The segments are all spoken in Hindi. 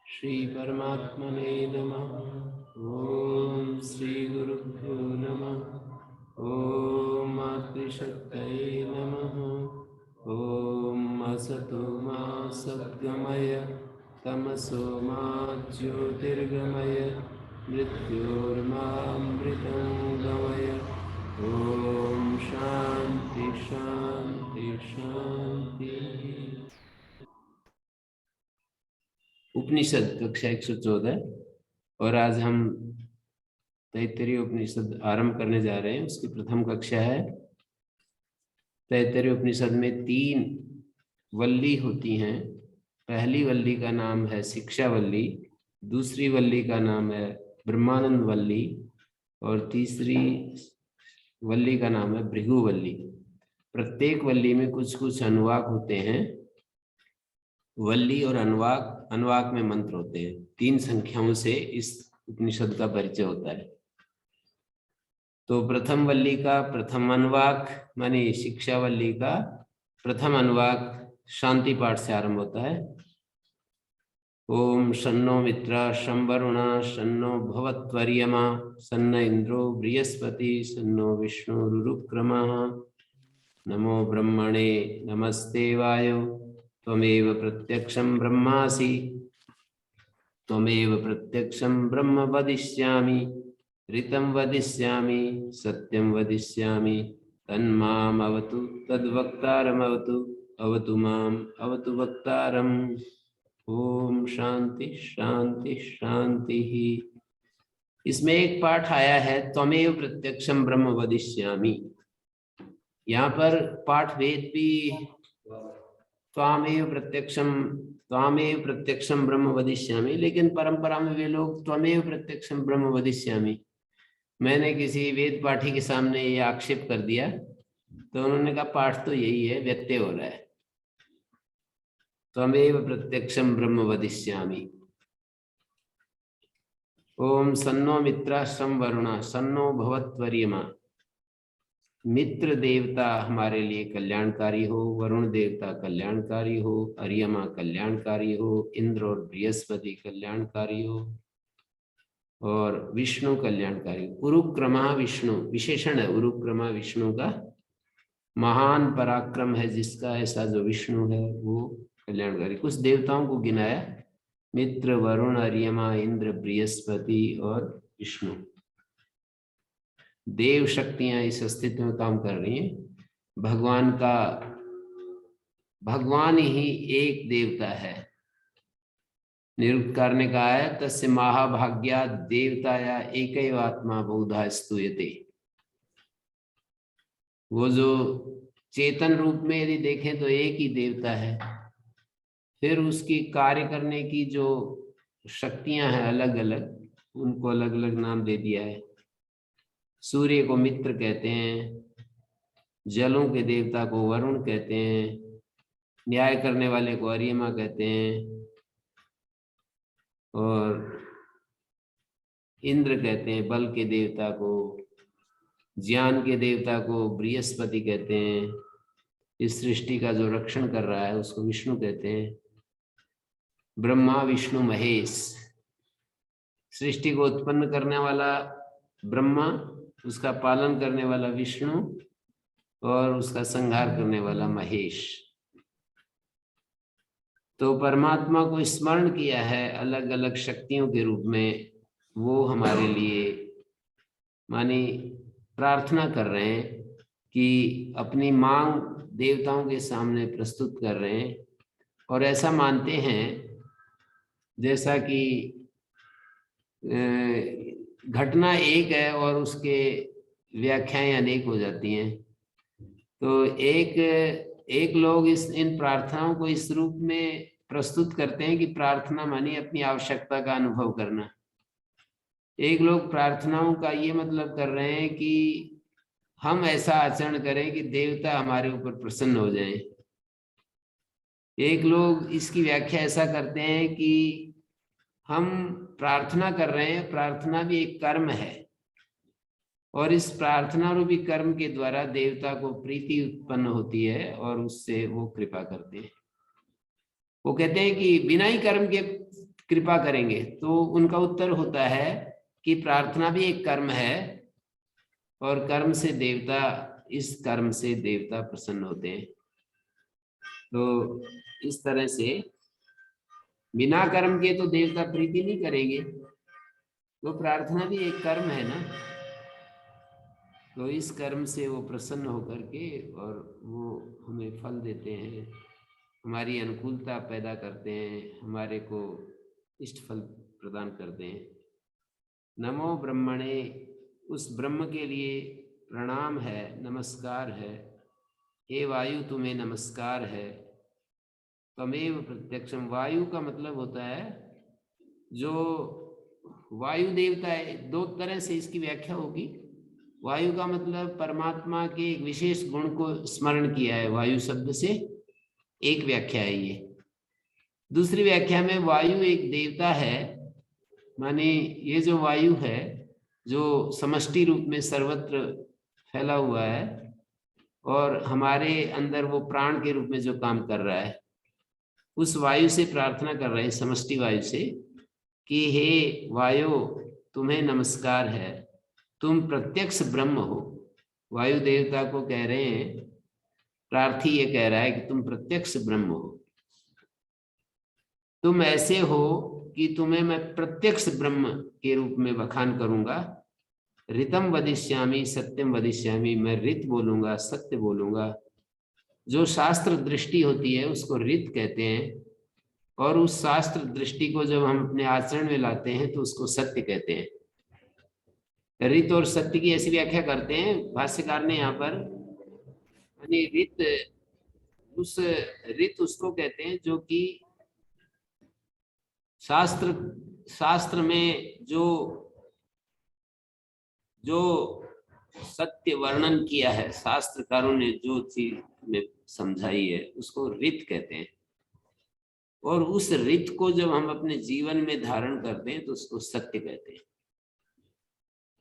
श्री परमात्मने नमः। ओम श्री गुरुभ्यो नमः। ओम मातृशक्तये नमः। ओम असतो मा सद्गमय तमसो मा ज्योतिर्गमय मृत्योर्मामृतं गमय। ओम शांति शांति शांति। उपनिषद कक्षा 114 और आज हम तैत्तरीय उपनिषद आरंभ करने जा रहे हैं। उसकी प्रथम कक्षा है। तैत्तरीय उपनिषद में 3 वल्ली होती हैं। पहली वल्ली का नाम है शिक्षा वल्ली, दूसरी वल्ली का नाम है ब्रह्मानंद वल्ली और तीसरी वल्ली का नाम है भृगु वल्ली। प्रत्येक वल्ली में कुछ कुछ अनुवाक होते हैं। वल्ली और अनुवाक में मंत्र होते हैं। 3 संख्याओं से इस उपनिषद का परिचय होता है। तो प्रथम वल्ली का प्रथम अनुवाक माने शिक्षा वल्ली का प्रथम अनुवाक शांति पाठ से आरंभ होता है। ओम शन्नो मित्रा शं वरुणा शन्नो भवत्वर्यमा सन्न इंद्रो बृहस्पति सन्नो विष्णुरुक्रमः। नमो ब्रह्मणे नमस्ते वायो त्वमेव प्रत्यक्षं ब्रह्मासि त्वमेव प्रत्यक्षं ब्रह्म वदिष्यामि ऋतं वदिष्यामि सत्यं वदिष्यामि तन्मामवतु तद्वक्तारमवतु अवतु माम् अवतु वक्तारम्। ओम शांति शांति शांति। इसमें एक पाठ आया है त्वमेव प्रत्यक्षं ब्रह्म वदिष्यामि। यहाँ पर पाठ वेद भी त्वामेव प्रत्यक्षं ब्रह्म वदिष्यामि, लेकिन परंपरा में वे लोग त्वमेव प्रत्यक्षं ब्रह्म वदिष्यामि। मैंने किसी वेद पाठी के सामने ये आक्षेप कर दिया तो उन्होंने कहा पाठ तो यही है, व्यत्यय हो रहा है। त्वमेव प्रत्यक्षं ब्रह्म वदिष्यामि। ओम सन्नो मित्रा शं वरुणा सन्नो भवत्वर्यमा। मित्र देवता हमारे लिए कल्याणकारी हो, वरुण देवता कल्याणकारी हो, अर्यमा कल्याणकारी हो, इंद्र और बृहस्पति कल्याणकारी हो और विष्णु कल्याणकारी। उरुक्रमा विष्णु विशेषण है। उरुक्रमा विष्णु का महान पराक्रम है जिसका, ऐसा जो विष्णु है वो कल्याणकारी। कुछ देवताओं को गिनाया, मित्र वरुण अर्यमा इंद्र बृहस्पति और विष्णु। देव शक्तियां इस अस्तित्व में काम कर रही हैं। भगवान ही एक देवता है। निरुक्तकार ने कहा है तस्य महाभाग्या देवताया एकैव आत्मा बहुधा स्तूयते। वो जो चेतन रूप में यदि देखें तो एक ही देवता है, फिर उसकी कार्य करने की जो शक्तियां हैं अलग अलग, उनको अलग अलग नाम दे दिया है। सूर्य को मित्र कहते हैं, जलों के देवता को वरुण कहते हैं, न्याय करने वाले को अर्यमा कहते हैं और इंद्र कहते हैं बल के देवता को, ज्ञान के देवता को बृहस्पति कहते हैं, इस सृष्टि का जो रक्षण कर रहा है उसको विष्णु कहते हैं। ब्रह्मा विष्णु महेश, सृष्टि को उत्पन्न करने वाला ब्रह्मा, उसका पालन करने वाला विष्णु और उसका संहार करने वाला महेश। तो परमात्मा को स्मरण किया है अलग अलग शक्तियों के रूप में। वो हमारे लिए मानी प्रार्थना कर रहे हैं कि अपनी मांग देवताओं के सामने प्रस्तुत कर रहे हैं और ऐसा मानते हैं जैसा कि घटना एक है और उसके व्याख्याएं अनेक हो जाती हैं। तो एक लोग इन प्रार्थनाओं को इस रूप में प्रस्तुत करते हैं कि प्रार्थना मानी अपनी आवश्यकता का अनुभव करना। एक लोग प्रार्थनाओं का ये मतलब कर रहे हैं कि हम ऐसा आचरण करें कि देवता हमारे ऊपर प्रसन्न हो जाएं। एक लोग इसकी व्याख्या ऐसा करते हैं कि हम प्रार्थना कर रहे हैं, प्रार्थना भी एक कर्म है और इस प्रार्थना रूपी कर्म के द्वारा देवता को प्रीति उत्पन्न होती है और उससे वो कृपा करते हैं। वो कहते हैं कि बिना ही कर्म के कृपा करेंगे, तो उनका उत्तर होता है कि प्रार्थना भी एक कर्म है और कर्म से देवता, इस कर्म से देवता प्रसन्न होते हैं। तो इस तरह से बिना कर्म के तो देवता प्रीति नहीं करेंगे, तो प्रार्थना भी एक कर्म है ना। तो इस कर्म से वो प्रसन्न होकर के और वो हमें फल देते हैं, हमारी अनुकूलता पैदा करते हैं, हमारे को इष्ट फल प्रदान करते हैं। नमो ब्रह्मणे, उस ब्रह्म के लिए प्रणाम है, नमस्कार है। हे वायु तुम्हें नमस्कार है। तमेव प्रत्यक्षम, वायु का मतलब होता है जो वायु देवता है। दो तरह से इसकी व्याख्या होगी। वायु का मतलब परमात्मा के एक विशेष गुण को स्मरण किया है वायु शब्द से, एक व्याख्या है ये। दूसरी व्याख्या में वायु एक देवता है, माने ये जो वायु है जो समष्टि रूप में सर्वत्र फैला हुआ है और हमारे अंदर वो प्राण के रूप में जो काम कर रहा है, उस वायु से प्रार्थना कर रहे हैं, समष्टि वायु से, कि हे वायु तुम्हें नमस्कार है, तुम प्रत्यक्ष ब्रह्म हो। वायु देवता को कह रहे हैं, प्रार्थी ये कह रहा है कि तुम प्रत्यक्ष ब्रह्म हो, तुम ऐसे हो कि तुम्हें मैं प्रत्यक्ष ब्रह्म के रूप में बखान करूंगा। ऋतम वदिष्यामि सत्यम वदिष्यामि, मैं ऋत बोलूंगा, सत्य बोलूंगा। जो शास्त्र दृष्टि होती है उसको ऋत कहते हैं, और उस शास्त्र दृष्टि को जब हम अपने आचरण में लाते हैं तो उसको सत्य कहते हैं। ऋत और सत्य की ऐसी व्याख्या करते हैं भाष्यकार ने यहाँ पर। ऋत, उस ऋत उसको कहते हैं जो कि शास्त्र में जो जो सत्य वर्णन किया है, शास्त्रकारों ने जो चीज में समझाई है उसको ऋत कहते हैं। और उस ऋत को जब हम अपने जीवन में धारण करते हैं तो उसको सत्य कहते हैं।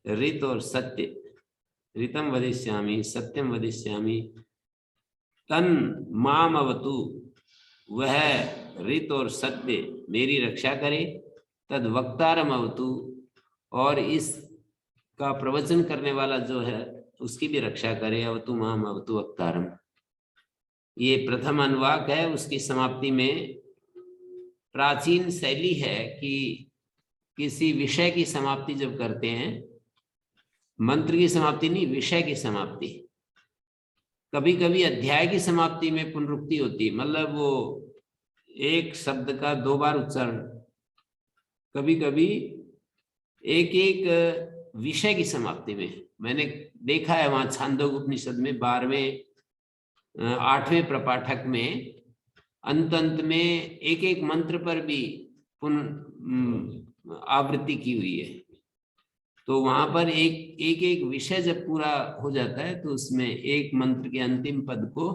ऋत और सत्य, ऋतम वदिष्यामि सत्यम वदिष्यामि, तन माम अवतु, वह ऋत और सत्य मेरी रक्षा करे। तद वक्तारम अवतु, और इस का प्रवचन करने वाला जो है उसकी भी रक्षा करे। अवतु माम अवतु वक्तारम, ये प्रथम अनुवाक है। उसकी समाप्ति में प्राचीन शैली है कि किसी विषय की समाप्ति जब करते हैं, मंत्र की समाप्ति नहीं, विषय की समाप्ति। कभी कभी अध्याय की समाप्ति में पुनरुक्ति होती है, मतलब वो एक शब्द का दो बार उच्चारण। कभी कभी एक एक विषय की समाप्ति में मैंने देखा है, वहां छांदोग्य उपनिषद में 12वें 8वें प्रपाठक में अंत में एक एक मंत्र पर भी आवृत्ति की हुई है। तो वहां पर एक एक विषय जब पूरा हो जाता है तो उसमें एक मंत्र के अंतिम पद को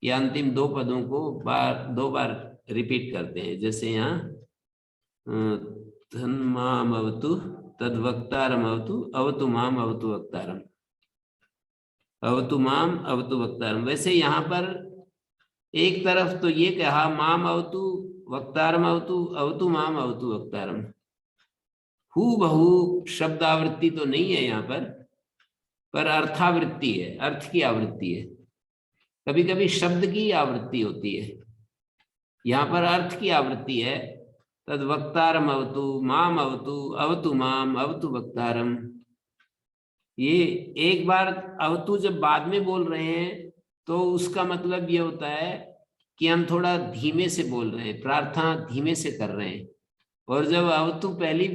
या अंतिम दो पदों को दो बार रिपीट करते हैं। जैसे यहाँ धन माम अवतु तद वक्तारम अवतु, अवतु माम अवतु वक्तारम, अवतु माम अवतु वक्तारम। वैसे यहाँ पर एक तरफ तो ये कहा माम अवतु वक्तारम अवतु, अवतु माम अवतु वक्तारम। हु बहु शब्दावृत्ति तो नहीं है यहाँ पर अर्थावृत्ति है, अर्थ की आवृत्ति है। कभी कभी शब्द की आवृत्ति होती है, यहाँ पर अर्थ की आवृत्ति है। तद वक्तारम अवतु माम अवतु, अवतु माम अवतु वक्तारम। ये एक बार अवतु जब बाद में बोल रहे हैं तो उसका मतलब ये होता है कि हम थोड़ा धीमे से बोल रहे हैं, प्रार्थना धीमे से कर रहे हैं। और जब अवतु पहली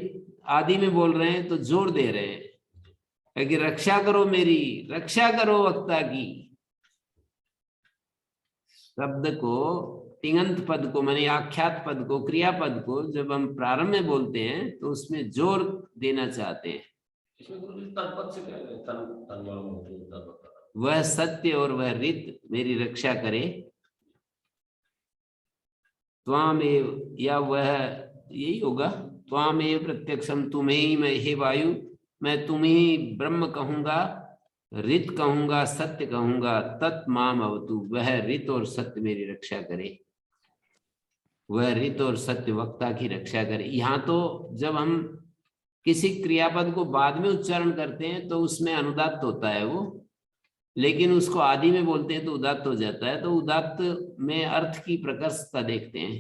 आदि में बोल रहे हैं तो जोर दे रहे हैं कि रक्षा करो मेरी, रक्षा करो वक्ता की। शब्द को, तिङंत पद को, माने आख्यात पद को, क्रियापद को जब हम प्रारंभ में बोलते हैं तो उसमें जोर देना चाहते हैं। वह सत्य और वह ऋत मेरी रक्षा करे। त्वामेव, या वह यही होगा, त्वामेव प्रत्यक्षम, तुम्हें ही मैं, हे वायु मैं तुम्ही ब्रह्म कहूंगा, रित कहूंगा, सत्य कहूंगा, तत् माम अवतु, वह रित और सत्य मेरी रक्षा करे, वह रित और सत्य वक्ता की रक्षा करे। यहाँ तो जब हम किसी क्रियापद को बाद में उच्चारण करते हैं तो उसमें अनुदात्त होता है वो, लेकिन उसको आदि में बोलते हैं तो उदात्त हो जाता है। तो उदात्त में अर्थ की प्रकर्षता देखते हैं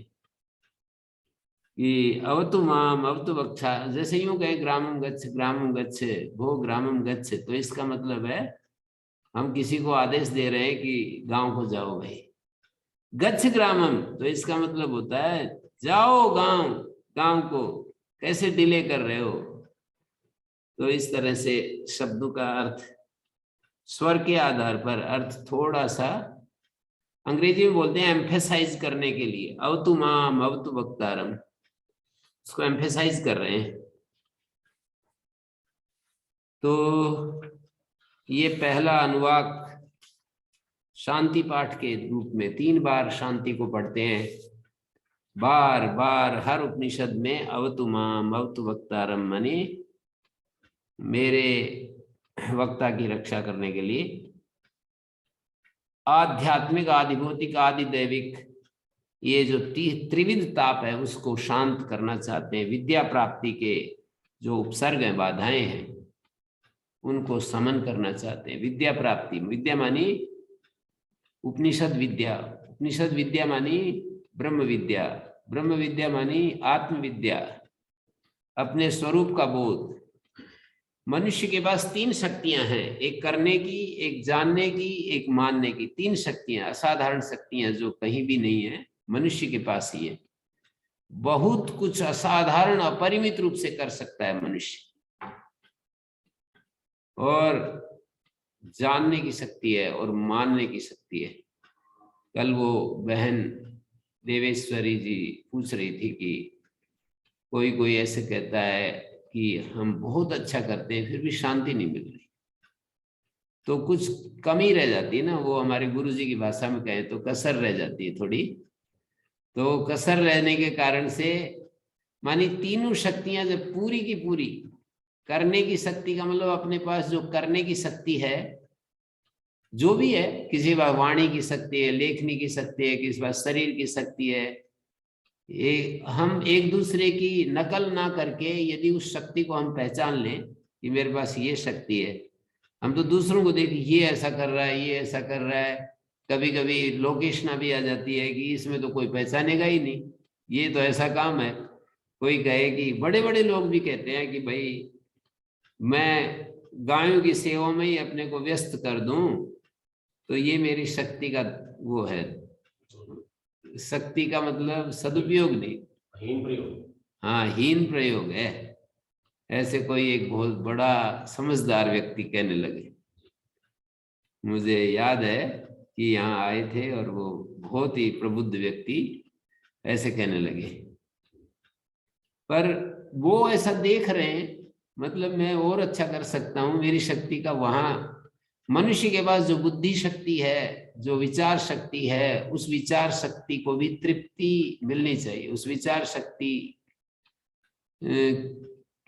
कि अवतु माम अवतु वक्षा, जैसे यूं कहें ग्रामम गच्छ भो ग्रामम गच्छ, तो इसका मतलब है हम किसी को आदेश दे रहे हैं कि गांव को जाओ भाई। गच्छ ग्रामम, तो इसका मतलब होता है जाओ गांव, गांव को कैसे डिले कर रहे हो। तो इस तरह से शब्दों का अर्थ स्वर के आधार पर अर्थ थोड़ा सा, अंग्रेजी में बोलते हैं एम्फेसाइज करने के लिए, अवतु माम अवतु वक्तारम, उसको एम्फेसाइज कर रहे हैं। तो ये पहला अनुवाक शांति पाठ के रूप में 3 बार शांति को पढ़ते हैं, बार बार हर उपनिषद में अवतु माम अवतु वक्तारम, माने मेरे वक्ता की रक्षा करने के लिए। आध्यात्मिक, आधिभौतिक, आदि दैविक, ये जो त्रिविध ताप है उसको शांत करना चाहते हैं। विद्या प्राप्ति के जो उपसर्ग हैं, बाधाएं हैं, उनको समन करना चाहते हैं। विद्या प्राप्ति, विद्या मानी उपनिषद विद्या, उपनिषद विद्या मानी ब्रह्म विद्या, ब्रह्म विद्या मानी आत्मविद्या, अपने स्वरूप का बोध। मनुष्य के पास 3 शक्तियां हैं, एक करने की, एक जानने की, एक मानने की। 3 शक्तियां, असाधारण शक्तियां जो कहीं भी नहीं है, मनुष्य के पास ही है। बहुत कुछ असाधारण अपरिमित रूप से कर सकता है मनुष्य, और जानने की शक्ति है और मानने की शक्ति है। कल वो बहन देवेश्वरी जी पूछ रही थी कि कोई ऐसे कहता है कि हम बहुत अच्छा करते हैं फिर भी शांति नहीं मिल रही, तो कुछ कमी रह जाती है ना, वो हमारे गुरु जी की भाषा में कहें तो कसर रह जाती है थोड़ी। तो कसर रहने के कारण से, मानी तीनों शक्तियां जब पूरी की पूरी, करने की शक्ति का मतलब अपने पास जो करने की शक्ति है, जो भी है, किसी बार वाणी की शक्ति है, लेखनी की शक्ति है, किसी बार शरीर की शक्ति है, हम एक दूसरे की नकल ना करके यदि उस शक्ति को हम पहचान लें कि मेरे पास ये शक्ति है, हम तो दूसरों को देख ये ऐसा कर रहा है, ये ऐसा कर रहा है, कभी कभी लोकेशना भी आ जाती है कि इसमें तो कोई पहचानेगा ही नहीं, ये तो ऐसा काम है। कोई कहे कि बड़े बड़े लोग भी कहते हैं कि भाई मैं गायों की सेवा में ही अपने को व्यस्त कर दूं तो ये मेरी शक्ति का वो है। शक्ति का मतलब सदुपयोग नहीं, हीन प्रयोग। हाँ, हीन प्रयोग है, ऐसे कोई एक बहुत बड़ा समझदार व्यक्ति कहने लगे। मुझे याद है कि यहाँ आए थे और वो बहुत ही प्रबुद्ध व्यक्ति ऐसे कहने लगे, पर वो ऐसा देख रहे हैं मतलब मैं और अच्छा कर सकता हूँ, मेरी शक्ति का वहां, मनुष्य के पास जो बुद्धि शक्ति है, जो विचार शक्ति है, उस विचार शक्ति को भी तृप्ति मिलनी चाहिए, उस विचार शक्ति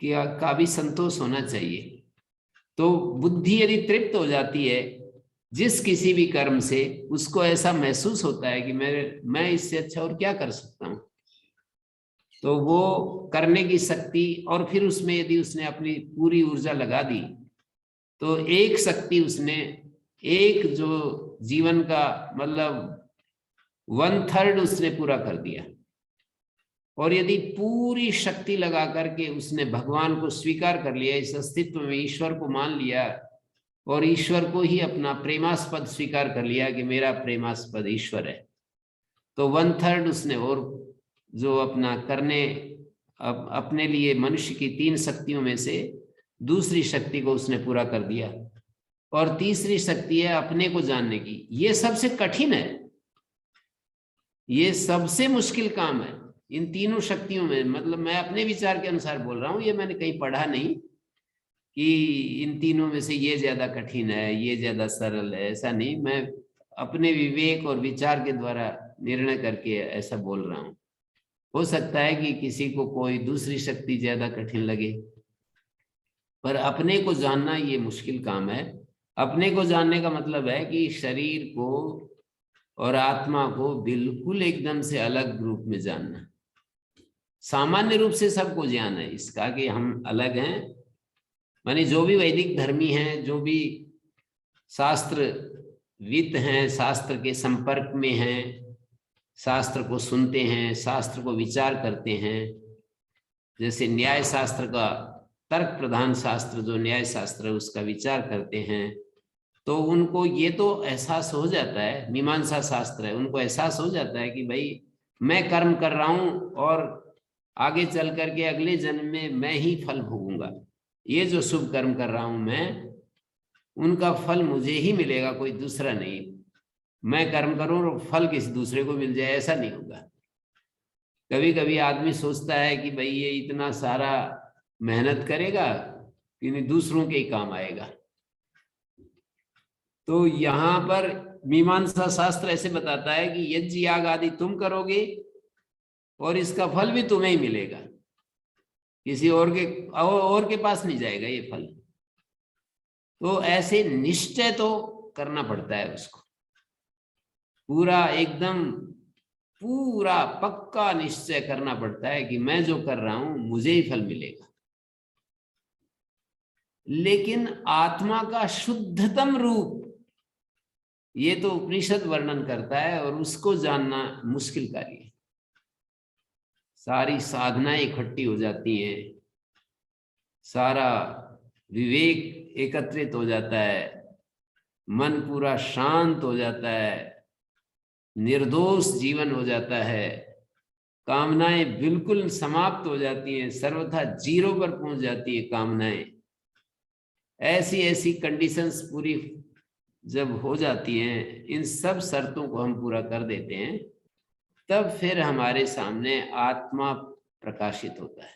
का भी संतोष होना चाहिए। तो बुद्धि यदि तृप्त हो जाती है जिस किसी भी कर्म से, उसको ऐसा महसूस होता है कि मैं इससे अच्छा और क्या कर सकता हूँ, तो वो करने की शक्ति, और फिर उसमें यदि उसने अपनी पूरी ऊर्जा लगा दी तो एक शक्ति उसने, एक जो जीवन का मतलब 1/3 उसने पूरा कर दिया। और यदि पूरी शक्ति लगा करके उसने भगवान को स्वीकार कर लिया, इस अस्तित्व में ईश्वर को मान लिया और ईश्वर को ही अपना प्रेमास्पद स्वीकार कर लिया कि मेरा प्रेमास्पद ईश्वर है, तो 1/3 उसने और जो अपना करने अपने लिए मनुष्य की 3 शक्तियों में से दूसरी शक्ति को उसने पूरा कर दिया। और तीसरी शक्ति है अपने को जानने की। ये सबसे कठिन है, ये सबसे मुश्किल काम है इन तीनों शक्तियों में। मतलब मैं अपने विचार के अनुसार बोल रहा हूं, ये मैंने कहीं पढ़ा नहीं कि इन तीनों में से ये ज्यादा कठिन है, ये ज्यादा सरल है, ऐसा नहीं, मैं अपने विवेक और विचार के द्वारा निर्णय करके ऐसा बोल रहा हूं। हो सकता है कि किसी को कोई दूसरी शक्ति ज्यादा कठिन लगे, पर अपने को जानना ये मुश्किल काम है। अपने को जानने का मतलब है कि शरीर को और आत्मा को बिल्कुल एकदम से अलग रूप में जानना। सामान्य रूप से सबको ज्ञान है इसका कि हम अलग हैं, माने जो भी वैदिक धर्मी हैं, जो भी शास्त्रविद हैं, शास्त्र के संपर्क में हैं, शास्त्र को सुनते हैं, शास्त्र को विचार करते हैं, जैसे न्याय शास्त्र का तर्क प्रधान शास्त्र जो न्याय शास्त्र है उसका विचार करते हैं, तो उनको ये तो एहसास हो जाता है, मीमांसा शास्त्र है, उनको एहसास हो जाता है कि भाई मैं कर्म कर रहा हूं और आगे चल करके अगले जन्म में मैं ही फल भोगूंगा। ये जो शुभ कर्म कर रहा हूं मैं, उनका फल मुझे ही मिलेगा, कोई दूसरा नहीं। मैं कर्म करूं और फल किसी दूसरे को मिल जाए, ऐसा नहीं होगा। कभी कभी आदमी सोचता है कि भाई ये इतना सारा मेहनत करेगा कि नहीं दूसरों के ही काम आएगा। तो यहाँ पर मीमांसा शास्त्र ऐसे बताता है कि यज्ञ याग आदि तुम करोगे और इसका फल भी तुम्हें ही मिलेगा, किसी और के पास नहीं जाएगा ये फल। तो ऐसे निश्चय तो करना पड़ता है उसको, पूरा एकदम पूरा पक्का निश्चय करना पड़ता है कि मैं जो कर रहा हूं मुझे ही फल मिलेगा। लेकिन आत्मा का शुद्धतम रूप ये तो उपनिषद वर्णन करता है और उसको जानना मुश्किल कार्य है। सारी साधनाएं इकट्ठी हो जाती हैं, सारा विवेक एकत्रित हो जाता है, मन पूरा शांत हो जाता है, निर्दोष जीवन हो जाता है, कामनाएं बिल्कुल समाप्त हो जाती हैं, सर्वथा जीरो पर पहुंच जाती है कामनाएं। ऐसी ऐसी कंडीशंस पूरी जब हो जाती हैं, इन सब शर्तों को हम पूरा कर देते हैं, तब फिर हमारे सामने आत्मा प्रकाशित होता है।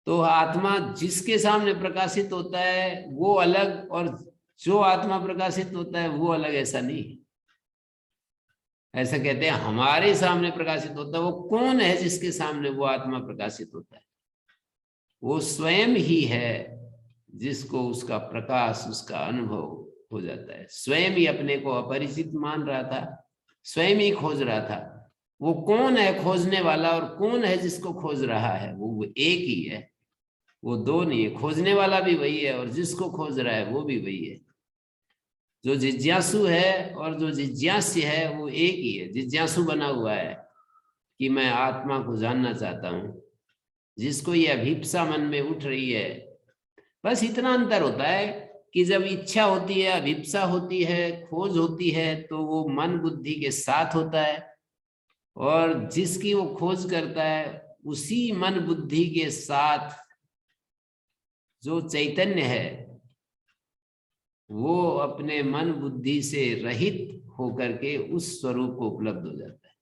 तो आत्मा जिसके सामने प्रकाशित होता है वो अलग, और जो आत्मा प्रकाशित होता है वो अलग, ऐसा नहीं। ऐसा कहते हैं हमारे सामने प्रकाशित होता है। वो कौन है जिसके सामने वो आत्मा प्रकाशित होता है? वो स्वयं ही है जिसको उसका प्रकाश, उसका अनुभव हो जाता है। स्वयं ही अपने को अपरिचित मान रहा था, स्वयं ही खोज रहा था। वो कौन है खोजने वाला और कौन है जिसको खोज रहा है? वो एक ही है, वो दो नहीं है। खोजने वाला भी वही है और जिसको खोज रहा है वो भी वही है। जो जिज्ञासु है और जो जिज्ञास्य है वो एक ही है। जिज्ञासु बना हुआ है कि मैं आत्मा को जानना चाहता हूं, जिसको ये अभिप्सा मन में उठ रही है। बस इतना अंतर होता है कि जब इच्छा होती है, अभिप्सा होती है, खोज होती है, तो वो मन बुद्धि के साथ होता है, और जिसकी वो खोज करता है उसी मन बुद्धि के साथ जो चैतन्य है वो अपने मन बुद्धि से रहित होकर के उस स्वरूप को उपलब्ध हो जाता है।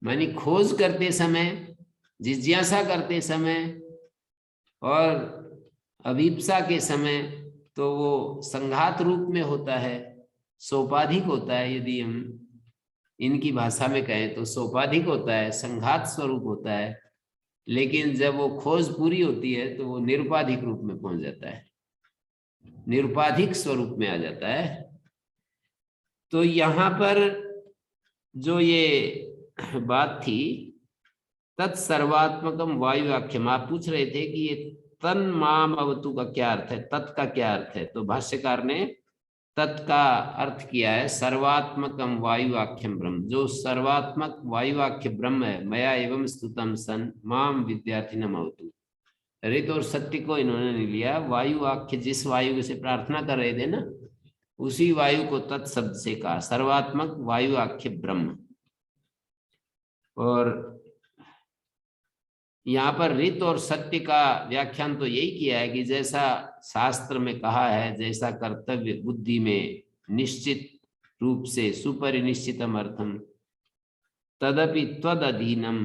मानी खोज करते समय, जिज्ञासा करते समय और अभिप्सा के समय तो वो संघात रूप में होता है, सोपाधिक होता है। यदि हम इनकी भाषा में कहें तो सोपाधिक होता है, संघात स्वरूप होता है। लेकिन जब वो खोज पूरी होती है तो वो निरुपाधिक रूप में पहुंच जाता है, निरुपाधिक स्वरूप में आ जाता है। तो यहाँ पर जो ये बात थी तत्सर्वात्मकम वायुवाक्यम, आप पूछ रहे थे कि ये तन माम अवतु का क्या अर्थ है, तत् का क्या अर्थ है? तो भाष्यकार ने तत् का अर्थ किया है सर्वात्मकम वायुवाक्यम ब्रह्म। जो सर्वात्मक वायुवाक्य ब्रह्म है, मया एवं स्तुतम सन माम विद्यार्थिनम अवतु। रित और सत्य को इन्होंने नहीं लिया, वायुवाक्य जिस वायु से प्रार्थना कर रहे थे ना, उसी वायु को तत्शब्द से कहा, सर्वात्मक वायुवाक्य ब्रह्म। और यहाँ पर रित और सत्य का व्याख्यान तो यही किया है कि जैसा शास्त्र में कहा है, जैसा कर्तव्य बुद्धि में निश्चित रूप से सुपरिनिश्चितम अर्थम तदपि त्वद अधीनम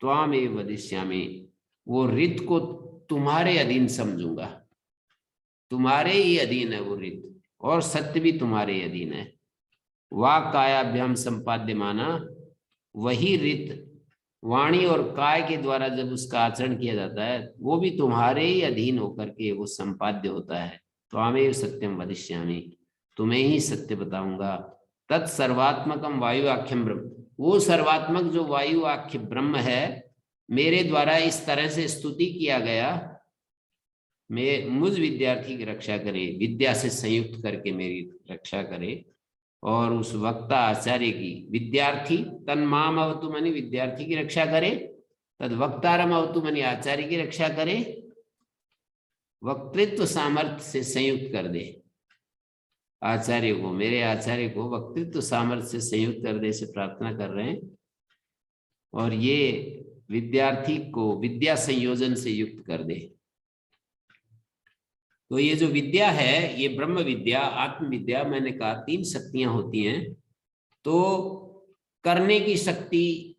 त्वामेव वदिष्यामि, वो रित को तुम्हारे अधीन समझूंगा, तुम्हारे ही अधीन है वो रित, और सत्य भी तुम्हारे अधीन है। वाक् कायाभ्याम संपाद्य माना, वही रित वाणी और काय के द्वारा जब उसका आचरण किया जाता है वो भी तुम्हारे ही अधीन होकर के वो संपाद्य होता है। त्वामेव सत्यम वदिष्यामि, तुम्हें ही सत्य बताऊंगा। तत्सर्वात्मकम वायु आख्यम ब्रह्म, वो सर्वात्मक जो वायु आख्य ब्रह्म है मेरे द्वारा इस तरह से स्तुति किया गया, मैं मुझ विद्यार्थी की रक्षा करे, विद्या से संयुक्त करके मेरी रक्षा करे। और उस वक्ता आचार्य की, विद्यार्थी तन्माम अवतु मनि, विद्यार्थी की रक्षा करे, तद वक्तारम अवतु मनि, आचार्य की रक्षा करे, वक्तृत्व सामर्थ्य से संयुक्त कर दे आचार्य को, मेरे आचार्य को वक्तृत्व सामर्थ्य से संयुक्त कर दे, से प्रार्थना कर रहे हैं। और ये विद्यार्थी को विद्या संयोजन से युक्त कर दे। तो ये जो विद्या है ये ब्रह्म विद्या, आत्म विद्या, मैंने कहा 3 शक्तियां होती हैं। तो करने की शक्ति,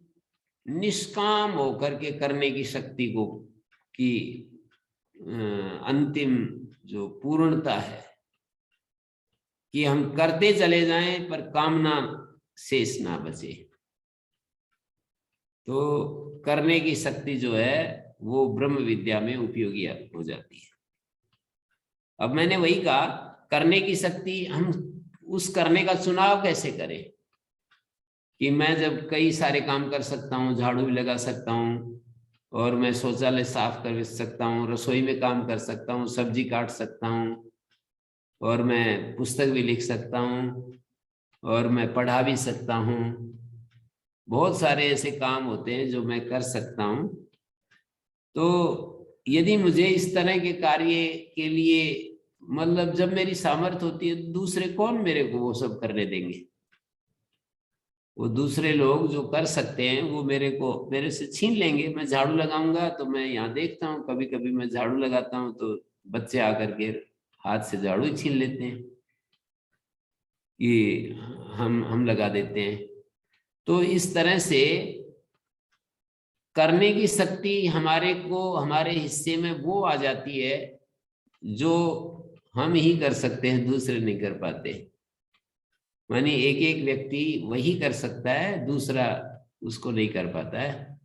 निष्काम होकर के करने की शक्ति को की अंतिम जो पूर्णता है कि हम करते चले जाएं पर कामना शेष ना बचे। तो करने की शक्ति जो है वो ब्रह्म विद्या में उपयोगी हो जाती है। अब मैंने वही कहा, करने की शक्ति, हम उस करने का चुनाव कैसे करें कि मैं जब कई सारे काम कर सकता हूँ, झाड़ू भी लगा सकता हूँ, और मैं शौचालय साफ कर सकता हूँ, रसोई में काम कर सकता हूँ, सब्जी काट सकता हूँ, और मैं पुस्तक भी लिख सकता हूँ, और मैं पढ़ा भी सकता हूँ। बहुत सारे ऐसे काम होते हैं जो मैं कर सकता हूँ। तो यदि मुझे इस तरह के कार्य के लिए, मतलब जब मेरी सामर्थ्य होती है, दूसरे कौन मेरे को वो सब करने देंगे? वो दूसरे लोग जो कर सकते हैं वो मेरे से छीन लेंगे। मैं झाड़ू लगाऊंगा तो मैं यहाँ देखता हूँ, कभी कभी मैं झाड़ू लगाता हूँ तो बच्चे आकर के हाथ से झाड़ू ही छीन लेते हैं, ये हम लगा देते हैं। तो इस तरह से करने की शक्ति हमारे को, हमारे हिस्से में वो आ जाती है जो हम ही कर सकते हैं, दूसरे नहीं कर पाते। मानी एक एक व्यक्ति वही कर सकता है, दूसरा उसको नहीं कर पाता है।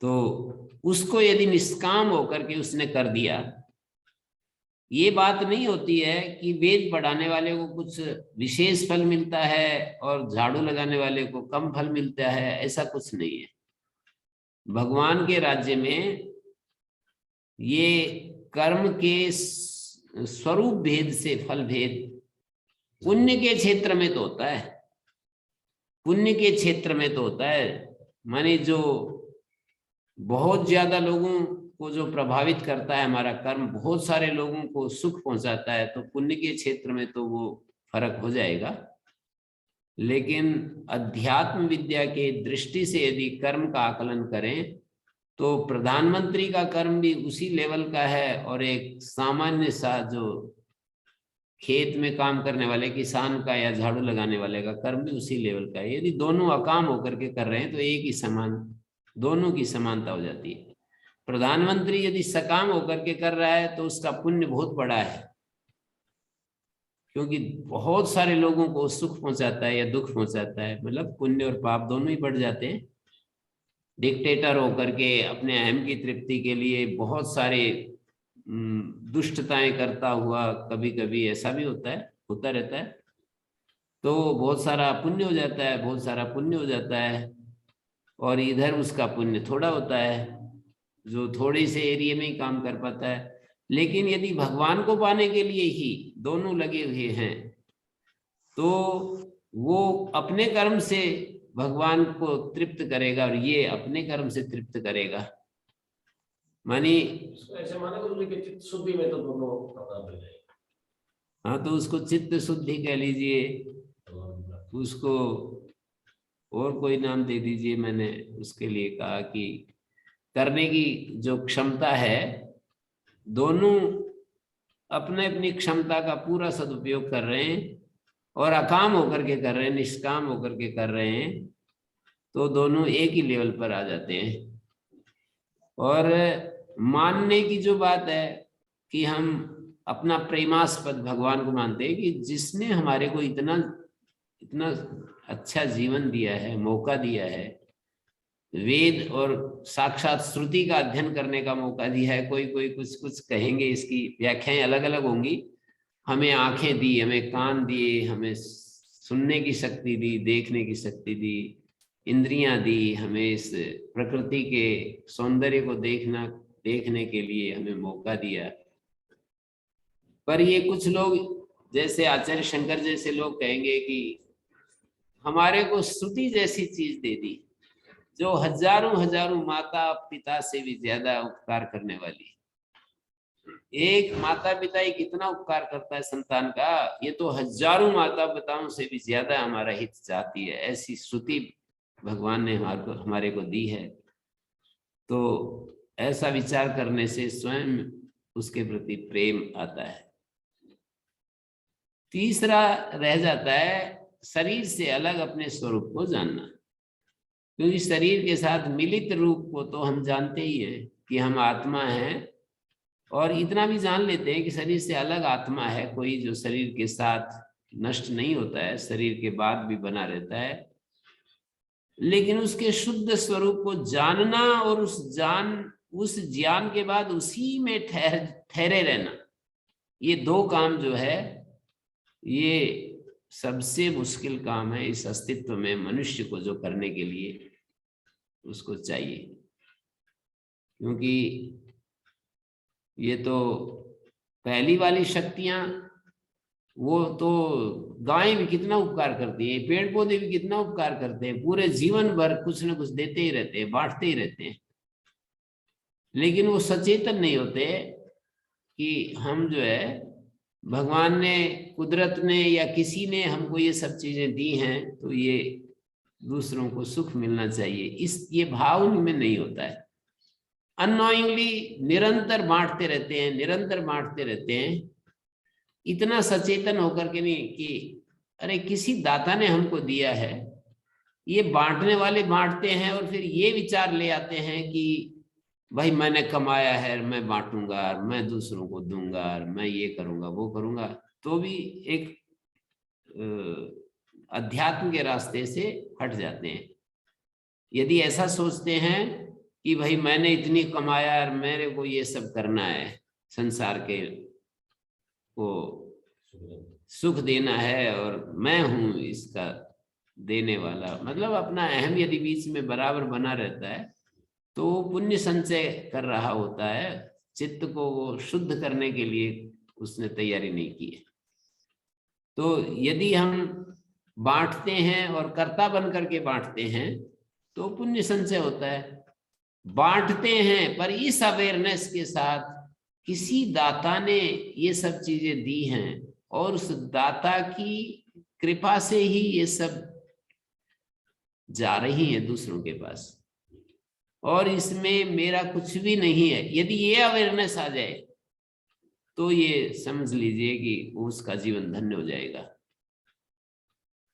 तो उसको यदि निष्काम होकर के उसने कर दिया, ये बात नहीं होती है कि वेद पढ़ाने वाले को कुछ विशेष फल मिलता है और झाड़ू लगाने वाले को कम फल मिलता है, ऐसा कुछ नहीं है। भगवान के राज्य में ये कर्म के स्वरूप भेद से फल भेद पुण्य के क्षेत्र में तो होता है, पुण्य के क्षेत्र में तो होता है। माने जो बहुत ज्यादा लोगों को जो प्रभावित करता है हमारा कर्म, बहुत सारे लोगों को सुख पहुंचाता है, तो पुण्य के क्षेत्र में तो वो फर्क हो जाएगा। लेकिन अध्यात्म विद्या के दृष्टि से यदि कर्म का आकलन करें तो प्रधानमंत्री का कर्म भी उसी लेवल का है, और एक सामान्य सा जो खेत में काम करने वाले किसान का या झाड़ू लगाने वाले का कर्म भी उसी लेवल का है। यदि दोनों अकाम होकर के कर रहे हैं तो एक ही समान, दोनों की समानता हो जाती है। प्रधानमंत्री यदि सकाम होकर के कर रहा है तो उसका पुण्य बहुत बड़ा है, क्योंकि बहुत सारे लोगों को सुख पहुंचाता है या दुख पहुंचाता है, मतलब पुण्य और पाप दोनों ही बढ़ जाते हैं। डिक्टेटर होकर के अपने अहम की तृप्ति के लिए बहुत सारे दुष्टताएं करता हुआ, कभी कभी ऐसा भी होता है, होता रहता है, तो बहुत सारा पुण्य हो जाता है, बहुत सारा पुण्य हो जाता है। और इधर उसका पुण्य थोड़ा होता है, जो थोड़े से एरिया में ही काम कर पाता है। लेकिन यदि भगवान को पाने के लिए ही दोनों लगे हुए हैं तो वो अपने कर्म से भगवान को तृप्त करेगा और ये अपने कर्म से तृप्त करेगा। मानी ऐसे माने तो चित्त शुद्धि में तो दोनों प्रदान हो जाएगा। हाँ, तो उसको चित्त शुद्धि कह लीजिए, उसको और कोई नाम दे दीजिए। मैंने उसके लिए कहा कि करने की जो क्षमता है, दोनों अपने अपनी क्षमता का पूरा सदुपयोग कर रहे हैं और अकाम होकर के कर रहे हैं, निष्काम होकर के कर रहे हैं, तो दोनों एक ही लेवल पर आ जाते हैं। और मानने की जो बात है कि हम अपना प्रेमास्पद भगवान को मानते हैं कि जिसने हमारे को इतना इतना अच्छा जीवन दिया है, मौका दिया है, वेद और साक्षात श्रुति का अध्ययन करने का मौका दिया है। कोई कोई कुछ कुछ कहेंगे, इसकी व्याख्याएं अलग अलग होंगी। हमें आंखें दी, हमें कान दिए, हमें सुनने की शक्ति दी, देखने की शक्ति दी, इंद्रियां दी, हमें इस प्रकृति के सौंदर्य को देखने के लिए हमें मौका दिया। पर ये कुछ लोग जैसे आचार्य शंकर जैसे लोग कहेंगे कि हमारे को श्रुति जैसी चीज दे दी जो हजारों हजारों माता पिता से भी ज्यादा उपकार करने वाली। एक माता पिता ही कितना उपकार करता है संतान का, ये तो हजारों माता पिताओं से भी ज्यादा हमारा हित चाहती है। ऐसी श्रुति भगवान ने हमारे को दी है। तो ऐसा विचार करने से स्वयं उसके प्रति प्रेम आता है। तीसरा रह जाता है शरीर से अलग अपने स्वरूप को जानना, क्योंकि शरीर के साथ मिलित रूप को तो हम जानते ही हैं कि हम आत्मा हैं, और इतना भी जान लेते हैं कि शरीर से अलग आत्मा है कोई जो शरीर के साथ नष्ट नहीं होता है, शरीर के बाद भी बना रहता है। लेकिन उसके शुद्ध स्वरूप को जानना और उस ज्ञान के बाद उसी में ठहरे रहना, ये दो काम जो है ये सबसे मुश्किल काम है इस अस्तित्व में। मनुष्य को जो करने के लिए उसको चाहिए, क्योंकि ये तो पहली वाली शक्तियां, वो तो गायें भी कितना उपकार करती हैं, पेड़ पौधे भी कितना उपकार करते हैं, पूरे जीवन भर कुछ न कुछ देते ही रहते हैं, बांटते ही रहते हैं। लेकिन वो सचेतन नहीं होते कि हम जो है भगवान ने, कुदरत ने या किसी ने हमको ये सब चीजें दी हैं तो ये दूसरों को सुख मिलना चाहिए, ये भाव उनमें नहीं होता है। अननोइंगली निरंतर बांटते रहते हैं, निरंतर बांटते रहते हैं, इतना सचेतन होकर के नहीं कि अरे किसी दाता ने हमको दिया है। ये बांटने वाले बांटते हैं और फिर ये विचार ले आते हैं कि भाई मैंने कमाया है, मैं बांटूंगा, मैं दूसरों को दूंगा, मैं ये करूंगा वो करूंगा। तो भी एक अध्यात्म के रास्ते से हट जाते हैं। यदि ऐसा सोचते हैं कि भाई मैंने इतनी कमाया और मेरे को ये सब करना है, संसार के को सुख देना है और मैं हूं इसका देने वाला, मतलब अपना अहम यदि बीच में बराबर बना रहता है तो पुण्य संचय कर रहा होता है, चित्त को शुद्ध करने के लिए उसने तैयारी नहीं की है। तो यदि हम बांटते हैं और कर्ता बन करके बांटते हैं तो पुण्य संचय होता है। बांटते हैं पर इस अवेयरनेस के साथ किसी दाता ने ये सब चीजें दी हैं और उस दाता की कृपा से ही ये सब जा रही हैं दूसरों के पास, और इसमें मेरा कुछ भी नहीं है। यदि ये अवेयरनेस आ जाए तो ये समझ लीजिए कि उसका जीवन धन्य हो जाएगा।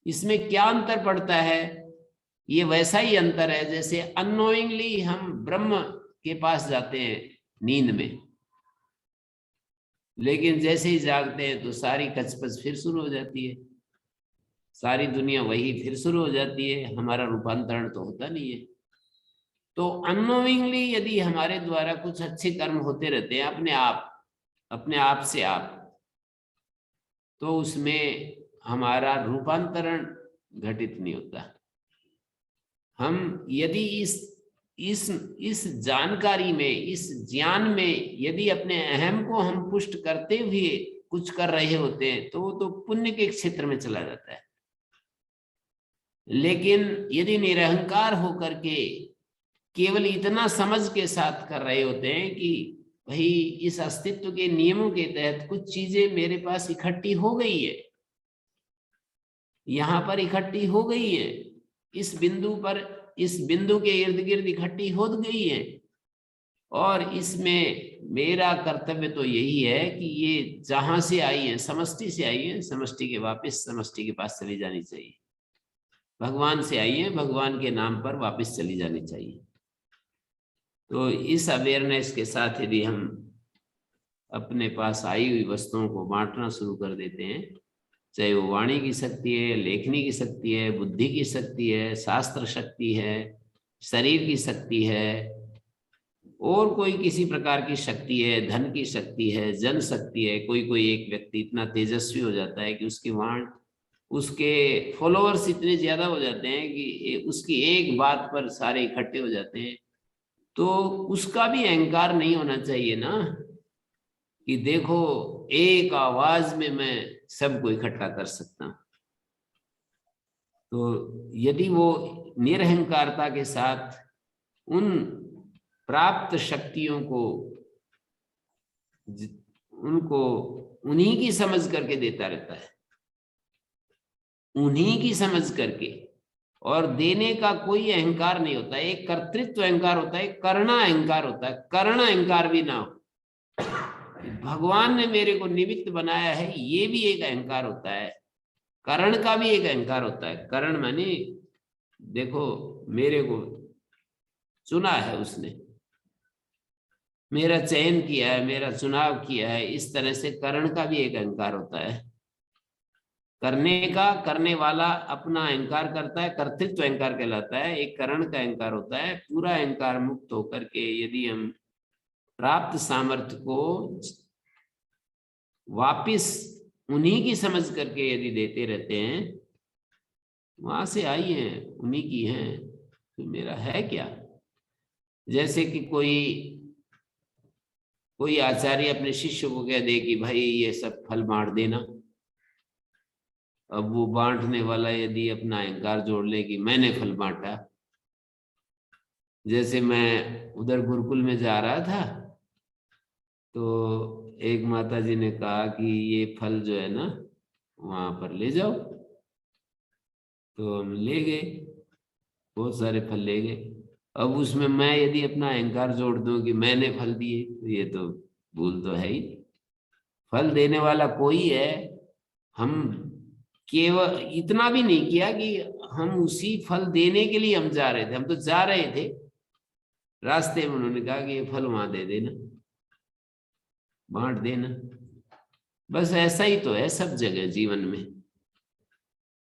इसमें क्या अंतर पड़ता है? ये वैसा ही अंतर है जैसे अननोइंगली हम ब्रह्म के पास जाते हैं नींद में, लेकिन जैसे ही जागते हैं तो सारी कचपच फिर शुरू हो जाती है, सारी दुनिया वही फिर शुरू हो जाती है, हमारा रूपांतरण तो होता नहीं है। तो अननोइंगली यदि हमारे द्वारा कुछ अच्छे कर्म होते रहते हैं अपने आप से आप, तो उसमें हमारा रूपांतरण घटित नहीं होता। हम यदि इस जानकारी में, इस ज्ञान में यदि अपने अहम को हम पुष्ट करते हुए कुछ कर रहे होते हैं तो वो तो पुण्य के क्षेत्र में चला जाता है। लेकिन यदि निरहंकार होकर के केवल इतना समझ के साथ कर रहे होते हैं कि भाई इस अस्तित्व के नियमों के तहत कुछ चीजें मेरे पास इकट्ठी हो गई है, यहाँ पर इकट्ठी हो गई है, इस बिंदु पर, इस बिंदु के इर्द गिर्द इकट्ठी हो गई है, और इसमें मेरा कर्तव्य तो यही है कि ये जहां से आई है, समष्टि से आई है, समष्टि के वापस समष्टि के पास चली जानी चाहिए। भगवान से आई है, भगवान के नाम पर वापस चली जानी चाहिए। तो इस अवेयरनेस के साथ यदि हम अपने पास आई हुई वस्तुओं को बांटना शुरू कर देते हैं, चाहे वो वाणी की शक्ति है, लेखनी की शक्ति है, बुद्धि की शक्ति है, शास्त्र शक्ति है, शरीर की शक्ति है, और कोई किसी प्रकार की शक्ति है, धन की शक्ति है, जन शक्ति है। कोई कोई एक व्यक्ति इतना तेजस्वी हो जाता है कि उसके फॉलोअर्स इतने ज्यादा हो जाते हैं कि उसकी एक बात पर सारे इकट्ठे हो जाते हैं। तो उसका भी अहंकार नहीं होना चाहिए ना, कि देखो एक आवाज में मैं सबको इकट्ठा कर सकता हूं। तो यदि वो निरहंकारता के साथ उन प्राप्त शक्तियों को उनको उन्हीं की समझ करके देता रहता है, उन्हीं की समझ करके, और देने का कोई अहंकार नहीं होता है। एक कर्तृत्व अहंकार होता है, करना अहंकार होता है। कर्ण अहंकार भी ना हो, भगवान ने मेरे को निमित्त बनाया है, ये भी एक अहंकार होता है। करण का भी एक अहंकार होता है। करण माने देखो मेरे को चुना है उसने, मेरा चयन किया है, मेरा चुनाव किया है, इस तरह से करण का भी एक अहंकार होता है। करने का, करने वाला अपना अहंकार करता है, कर्तृत्व अहंकार कहलाता है। एक करण का अहंकार होता है। पूरा अहंकार मुक्त होकर के यदि हम प्राप्त सामर्थ्य को वापिस उन्हीं की समझ करके यदि देते रहते हैं, वहां से आई है, उन्हीं की है, तो मेरा है क्या। जैसे कि कोई आचार्य अपने शिष्य को कह दे कि भाई ये सब फल बांट देना। अब वो बांटने वाला यदि अपना अहंकार जोड़ ले कि मैंने फल बांटा। जैसे मैं उधर गुरुकुल में जा रहा था, तो एक माता जी ने कहा कि ये फल जो है ना वहां पर ले जाओ। तो हम ले गए, बहुत सारे फल ले गए। अब उसमें मैं यदि अपना अहंकार जोड़ दूं कि मैंने फल दिए, तो ये तो भूल तो है ही। फल देने वाला कोई है। हम केवल इतना भी नहीं किया कि हम उसी फल देने के लिए हम जा रहे थे। हम तो जा रहे थे, रास्ते में उन्होंने कहा कि ये फल वहां दे देना, बांट देना। बस ऐसा ही तो है सब जगह जीवन में,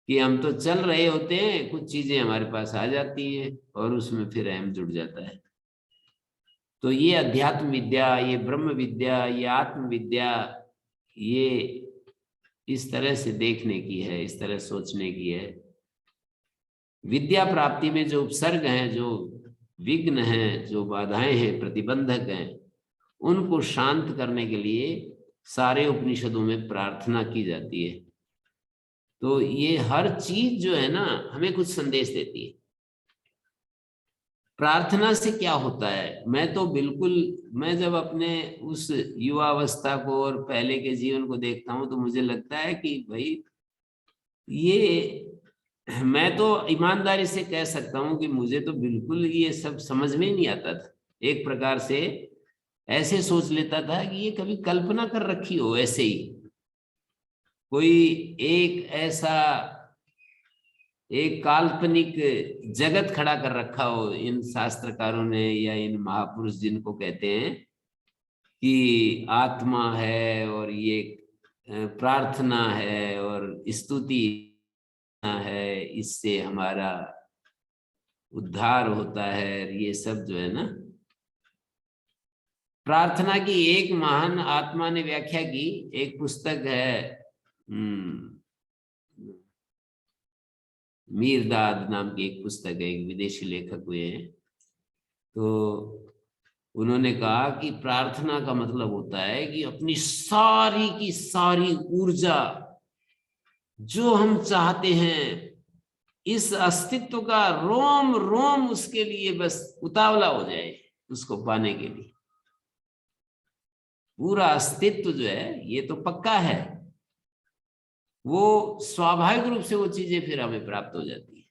कि हम तो चल रहे होते हैं, कुछ चीजें हमारे पास आ जाती हैं और उसमें फिर अहम जुड़ जाता है। तो ये अध्यात्म विद्या, ये ब्रह्म विद्या, ये आत्म विद्या, ये इस तरह से देखने की है, इस तरह सोचने की है। विद्या प्राप्ति में जो उपसर्ग हैं, जो विघ्न हैं, जो बाधाएं हैं, प्रतिबंधक हैं, उनको शांत करने के लिए सारे उपनिषदों में प्रार्थना की जाती है। तो ये हर चीज जो है ना हमें कुछ संदेश देती है। प्रार्थना से क्या होता है, मैं जब अपने उस युवावस्था को और पहले के जीवन को देखता हूं, तो मुझे लगता है कि भाई ये मैं तो ईमानदारी से कह सकता हूं कि मुझे तो बिल्कुल ये सब समझ में ही नहीं आता था। एक प्रकार से ऐसे सोच लेता था कि ये कभी कल्पना कर रखी हो, ऐसे ही कोई एक ऐसा एक काल्पनिक जगत खड़ा कर रखा हो इन शास्त्रकारों ने, या इन महापुरुष जिनको कहते हैं कि आत्मा है और ये प्रार्थना है और स्तुति है, इससे हमारा उद्धार होता है। ये सब जो है ना, प्रार्थना की एक महान आत्मा ने व्याख्या की। एक पुस्तक है, मीरदाद नाम की एक पुस्तक है, एक विदेशी लेखक हुए हैं। तो उन्होंने कहा कि प्रार्थना का मतलब होता है कि अपनी सारी की सारी ऊर्जा, जो हम चाहते हैं, इस अस्तित्व का रोम रोम उसके लिए बस उतावला हो जाए, उसको पाने के लिए। पूरा अस्तित्व जो है ये तो पक्का है, वो स्वाभाविक रूप से वो चीजें फिर हमें प्राप्त हो जाती है।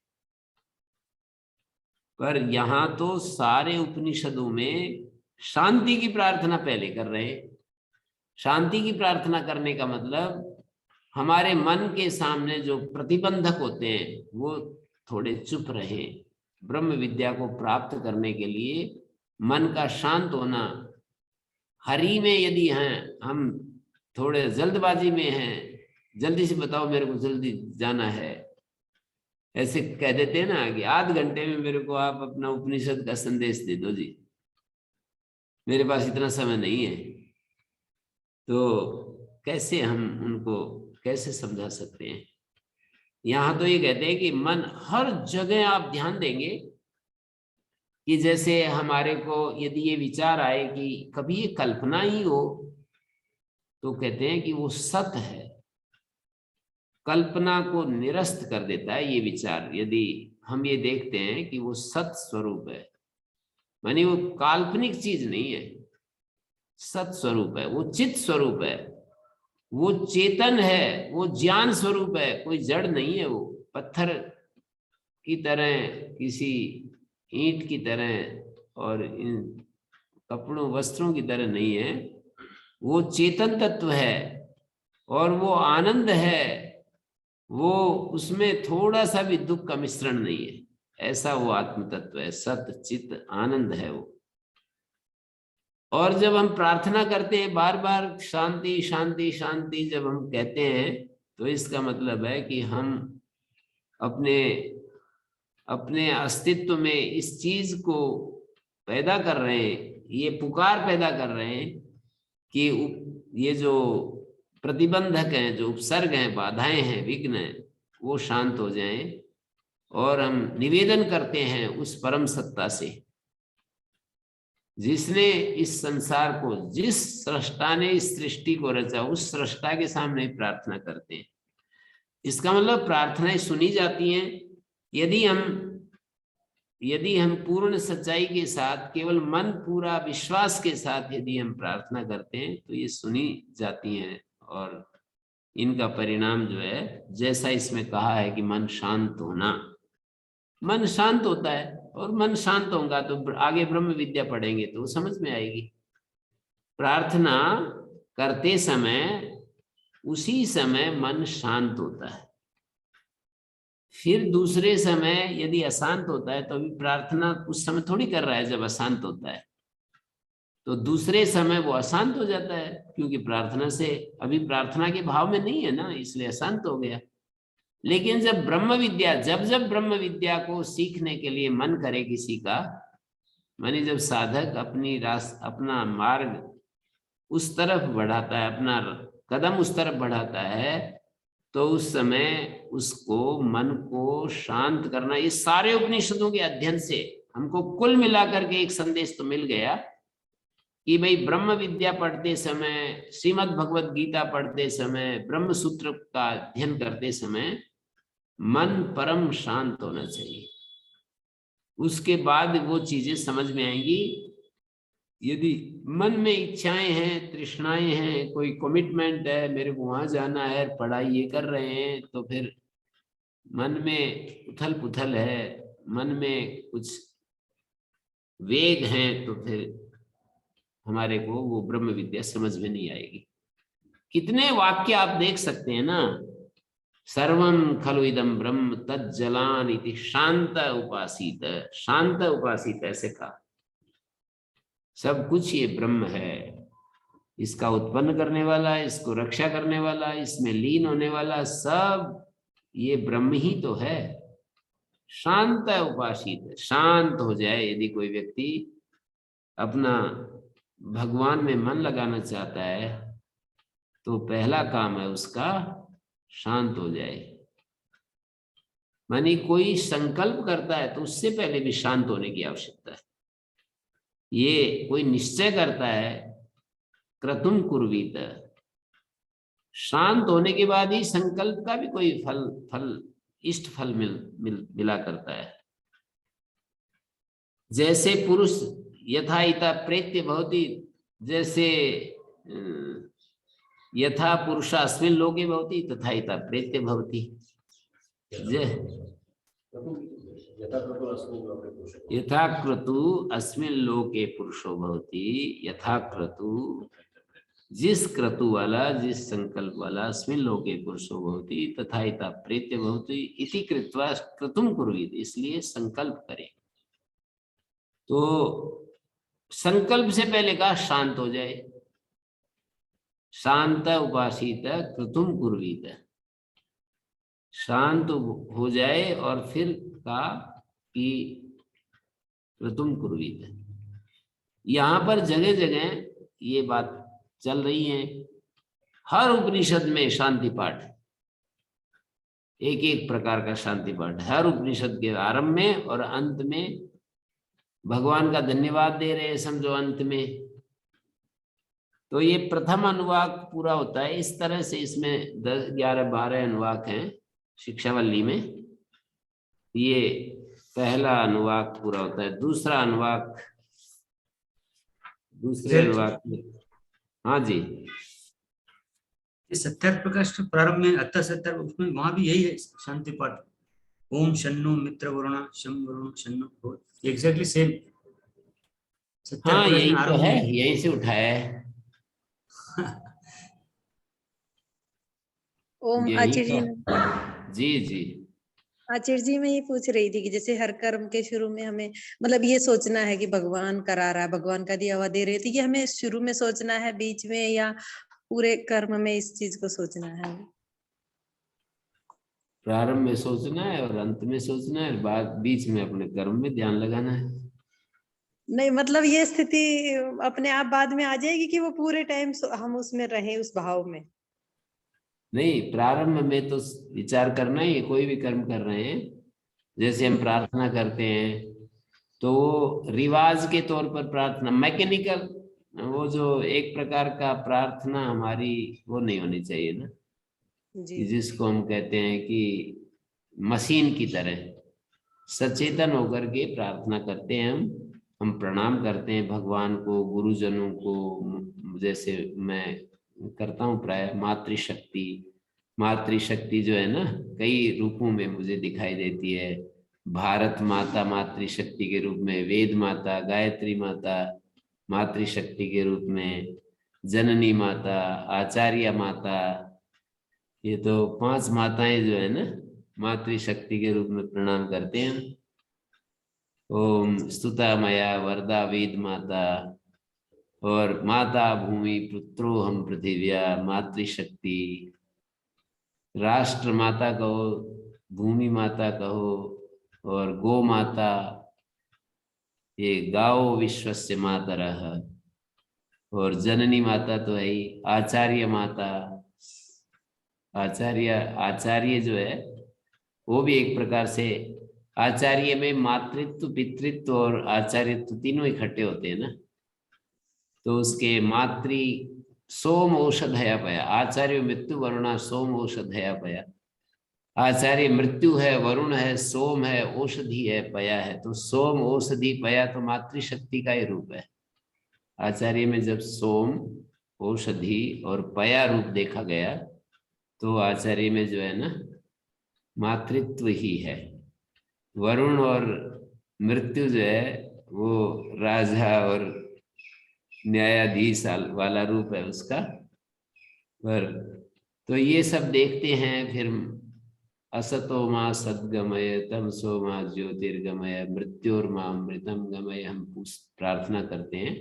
पर यहां तो सारे उपनिषदों में शांति की प्रार्थना पहले कर रहे हैं। शांति की प्रार्थना करने का मतलब हमारे मन के सामने जो प्रतिबंधक होते हैं वो थोड़े चुप रहे। ब्रह्म विद्या को प्राप्त करने के लिए मन का शांत होना। हरि में यदि हैं हम, थोड़े जल्दबाजी में हैं, जल्दी से बताओ मेरे को जल्दी जाना है, ऐसे कह देते हैं ना कि आध घंटे में मेरे को आप अपना उपनिषद का संदेश दे दो जी, मेरे पास इतना समय नहीं है। तो कैसे हम उनको कैसे समझा सकते हैं? यहाँ तो ये कहते हैं कि मन हर जगह आप ध्यान देंगे कि जैसे हमारे को यदि ये विचार आए कि कभी ये कल्पना ही हो, तो कहते हैं कि वो सत है। कल्पना को निरस्त कर देता है ये विचार, यदि हम ये देखते हैं कि वो सत स्वरूप है, मानी वो काल्पनिक चीज नहीं है, सत स्वरूप है, वो चित स्वरूप है, वो चेतन है, वो ज्ञान स्वरूप है, कोई जड़ नहीं है। वो पत्थर की तरह, किसी ईंट की तरह और इन कपड़ों वस्त्रों की तरह नहीं है। वो चेतन तत्व है और वो आनंद है, वो उसमें थोड़ा सा भी दुख का मिश्रण नहीं है। ऐसा वो आत्म तत्व है, सत चित आनंद है वो। और जब हम प्रार्थना करते हैं बार बार शांति शांति शांति जब हम कहते हैं, तो इसका मतलब है कि हम अपने अपने अस्तित्व में इस चीज को पैदा कर रहे हैं, ये पुकार पैदा कर रहे हैं कि ये जो प्रतिबंधक हैं, जो उपसर्ग हैं, बाधाएं हैं, विघ्न हैं, वो शांत हो जाएं। और हम निवेदन करते हैं उस परम सत्ता से जिसने इस संसार को, जिस सृष्टा ने इस सृष्टि को रचा, उस सृष्टा के सामने प्रार्थना करते हैं। इसका मतलब प्रार्थनाएं सुनी जाती हैं यदि हम पूर्ण सच्चाई के साथ, केवल मन पूरा विश्वास के साथ यदि हम प्रार्थना करते हैं, तो ये सुनी जाती हैं। और इनका परिणाम जो है, जैसा इसमें कहा है कि मन शांत होना, मन शांत होता है। और मन शांत होगा तो आगे ब्रह्म विद्या पढ़ेंगे तो समझ में आएगी। प्रार्थना करते समय उसी समय मन शांत होता है। फिर दूसरे समय यदि अशांत होता है तो अभी प्रार्थना उस समय थोड़ी कर रहा है जब अशांत होता है, तो दूसरे समय वो अशांत हो जाता है, क्योंकि प्रार्थना से अभी प्रार्थना के भाव में नहीं है ना, इसलिए अशांत हो गया। लेकिन जब ब्रह्म विद्या को सीखने के लिए मन करे किसी का, मानी जब साधक अपना मार्ग उस तरफ बढ़ाता है, अपना कदम उस तरफ बढ़ाता है, तो उस समय उसको मन को शांत करना, ये सारे उपनिषदों के अध्ययन से हमको कुल मिलाकर के एक संदेश तो मिल गया कि भाई ब्रह्म विद्या पढ़ते समय, श्रीमद् भगवत गीता पढ़ते समय, ब्रह्म सूत्र का अध्ययन करते समय मन परम शांत होना चाहिए। उसके बाद वो चीजें समझ में आएंगी। यदि मन में इच्छाएं हैं, तृष्णाएं हैं, कोई कमिटमेंट है, मेरे को वहां जाना है, पढ़ाई ये कर रहे हैं, तो फिर मन में उथल पुथल है, मन में कुछ वेग हैं, तो फिर हमारे को वो ब्रह्म विद्या समझ में नहीं आएगी। कितने वाक्य आप देख सकते हैं ना, सर्वं खलु इदं ब्रह्म तज्जलान इति शांत उपासीत, शांत उपासीत ऐसे कहा। सब कुछ ये ब्रह्म है, इसका उत्पन्न करने वाला, इसको रक्षा करने वाला, इसमें लीन होने वाला, सब ये ब्रह्म ही तो है। शांत उपासीत, शांत हो जाए यदि कोई व्यक्ति अपना भगवान में मन लगाना चाहता है, तो पहला काम है उसका शांत हो जाए। मानी कोई संकल्प करता है तो उससे पहले भी शांत होने की आवश्यकता है। ये कोई निश्चय करता है, क्रतुम कुर्वीत, शांत होने के बाद ही संकल्प का भी कोई फल इष्ट फल मिला करता है। जैसे पुरुष यथा इता प्रेत्य भवति, जैसे यथा पुरुष अस्मिन् लोके भवति तथा इता प्रेत्य भवति। यथा क्रतु अस्मिन् लोके पुरुषो भवति, यथा क्रतु, जिस क्रतु वाला, जिस संकल्प वाला, अस्मिन् लोके पुरुषो भवति तथा इता प्रेत्य भवति इति कृत्वा क्रतुम कुर्वीत, इसलिए संकल्प करें। तो संकल्प से पहले कहा शांत हो जाए, शांत उपासीत क्रतुम कुर्वीत। शांत हो जाए और फिर कहा कि ऋतुम कुर्वीत। यहाँ पर जगह जगह ये बात चल रही है, हर उपनिषद में शांति पाठ, एक एक प्रकार का शांति पाठ, हर उपनिषद के आरंभ में और अंत में भगवान का धन्यवाद दे रहे हैं, समझो अंत में। तो ये प्रथम अनुवाक पूरा होता है इस तरह से। इसमें 10, 11, 12 अनुवाक हैं शिक्षावल्ली में। ये पहला अनुवाक पूरा होता है। दूसरा अनुवाक, दूसरे अनुवाक में, हाँ जी, 70 प्रकाश के प्रारंभ में 70 उसमें वहां भी यही है शांति पाठ। ओम शन्नो मित्र वरुणा शम वरुण शन्नो, एग्जैक्टली सेम। हाँ यही तो है, यहीं से उठाया है। ओम यही आचार्य तो, जी जी। आचार्य जी मैं ये पूछ रही थी कि जैसे हर कर्म के शुरू में हमें मतलब ये सोचना है कि भगवान करा रहा है, भगवान का दिया हुआ दे रहे थे, कि हमें शुरू में सोचना है, बीच में, या पूरे कर्म में इस चीज को सोचना है? प्रारंभ में सोचना है और अंत में सोचना है, बाद बीच में अपने कर्म में ध्यान लगाना है। नहीं मतलब ये स्थिति अपने आप बाद में आ जाएगी कि वो पूरे टाइम हम उसमें रहें, उस भाव में? नहीं, प्रारंभ में तो विचार करना ही है। कोई भी कर्म कर रहे हैं, जैसे हम प्रार्थना करते हैं तो वो रिवाज के तौर पर प्रार्थना, मैकेनिकल, वो जो एक प्रकार का प्रार्थना हमारी वो नहीं होनी चाहिए ना, जी जिसको हम कहते हैं कि मशीन की तरह सचेतन होकर के प्रार्थना करते हैं। हम प्रणाम करते हैं भगवान को, गुरुजनों को, जैसे मैं करता हूँ प्राय। मातृशक्ति जो है ना, कई रूपों में मुझे दिखाई देती है। भारत माता मातृशक्ति के रूप में, वेद माता, गायत्री माता मातृशक्ति के रूप में, जननी माता, आचार्य माता, ये तो 5 माताएं जो है ना मातृशक्ति के रूप में प्रणाम करते हैं। ओम स्तुता मया वरदा वेद माता, और माता भूमि पुत्रो हम पृथिव्या मातृशक्ति। राष्ट्र माता कहो, भूमि माता कहो, और गो माता, ये गाओ विश्वस्य मातरः, और जननी माता तो है ही, आचार्य माता। आचार्य जो है वो भी एक प्रकार से, आचार्य में मातृत्व, पितृत्व और आचार्यत्व तीनों इकट्ठे होते हैं ना। तो उसके मातृ सोम औषधया पया, आचार्य मृत्यु वरुणा सोम औषधया पया। आचार्य मृत्यु है, वरुण है, सोम है, औषधि है, पया है। तो सोम, औषधि, पया तो मातृशक्ति का ही रूप है। आचार्य में जब सोम, औषधि और पया रूप देखा गया तो आचार्य में जो है ना मातृत्व ही है। वरुण और मृत्यु जो है वो राजा और न्यायाधीश वाला रूप है उसका। पर तो ये सब देखते हैं। फिर असतो मां सद्गमय तमसो मां ज्योतिर्गमय मृत्योर्मां मृतम गमय, हम प्रार्थना करते हैं।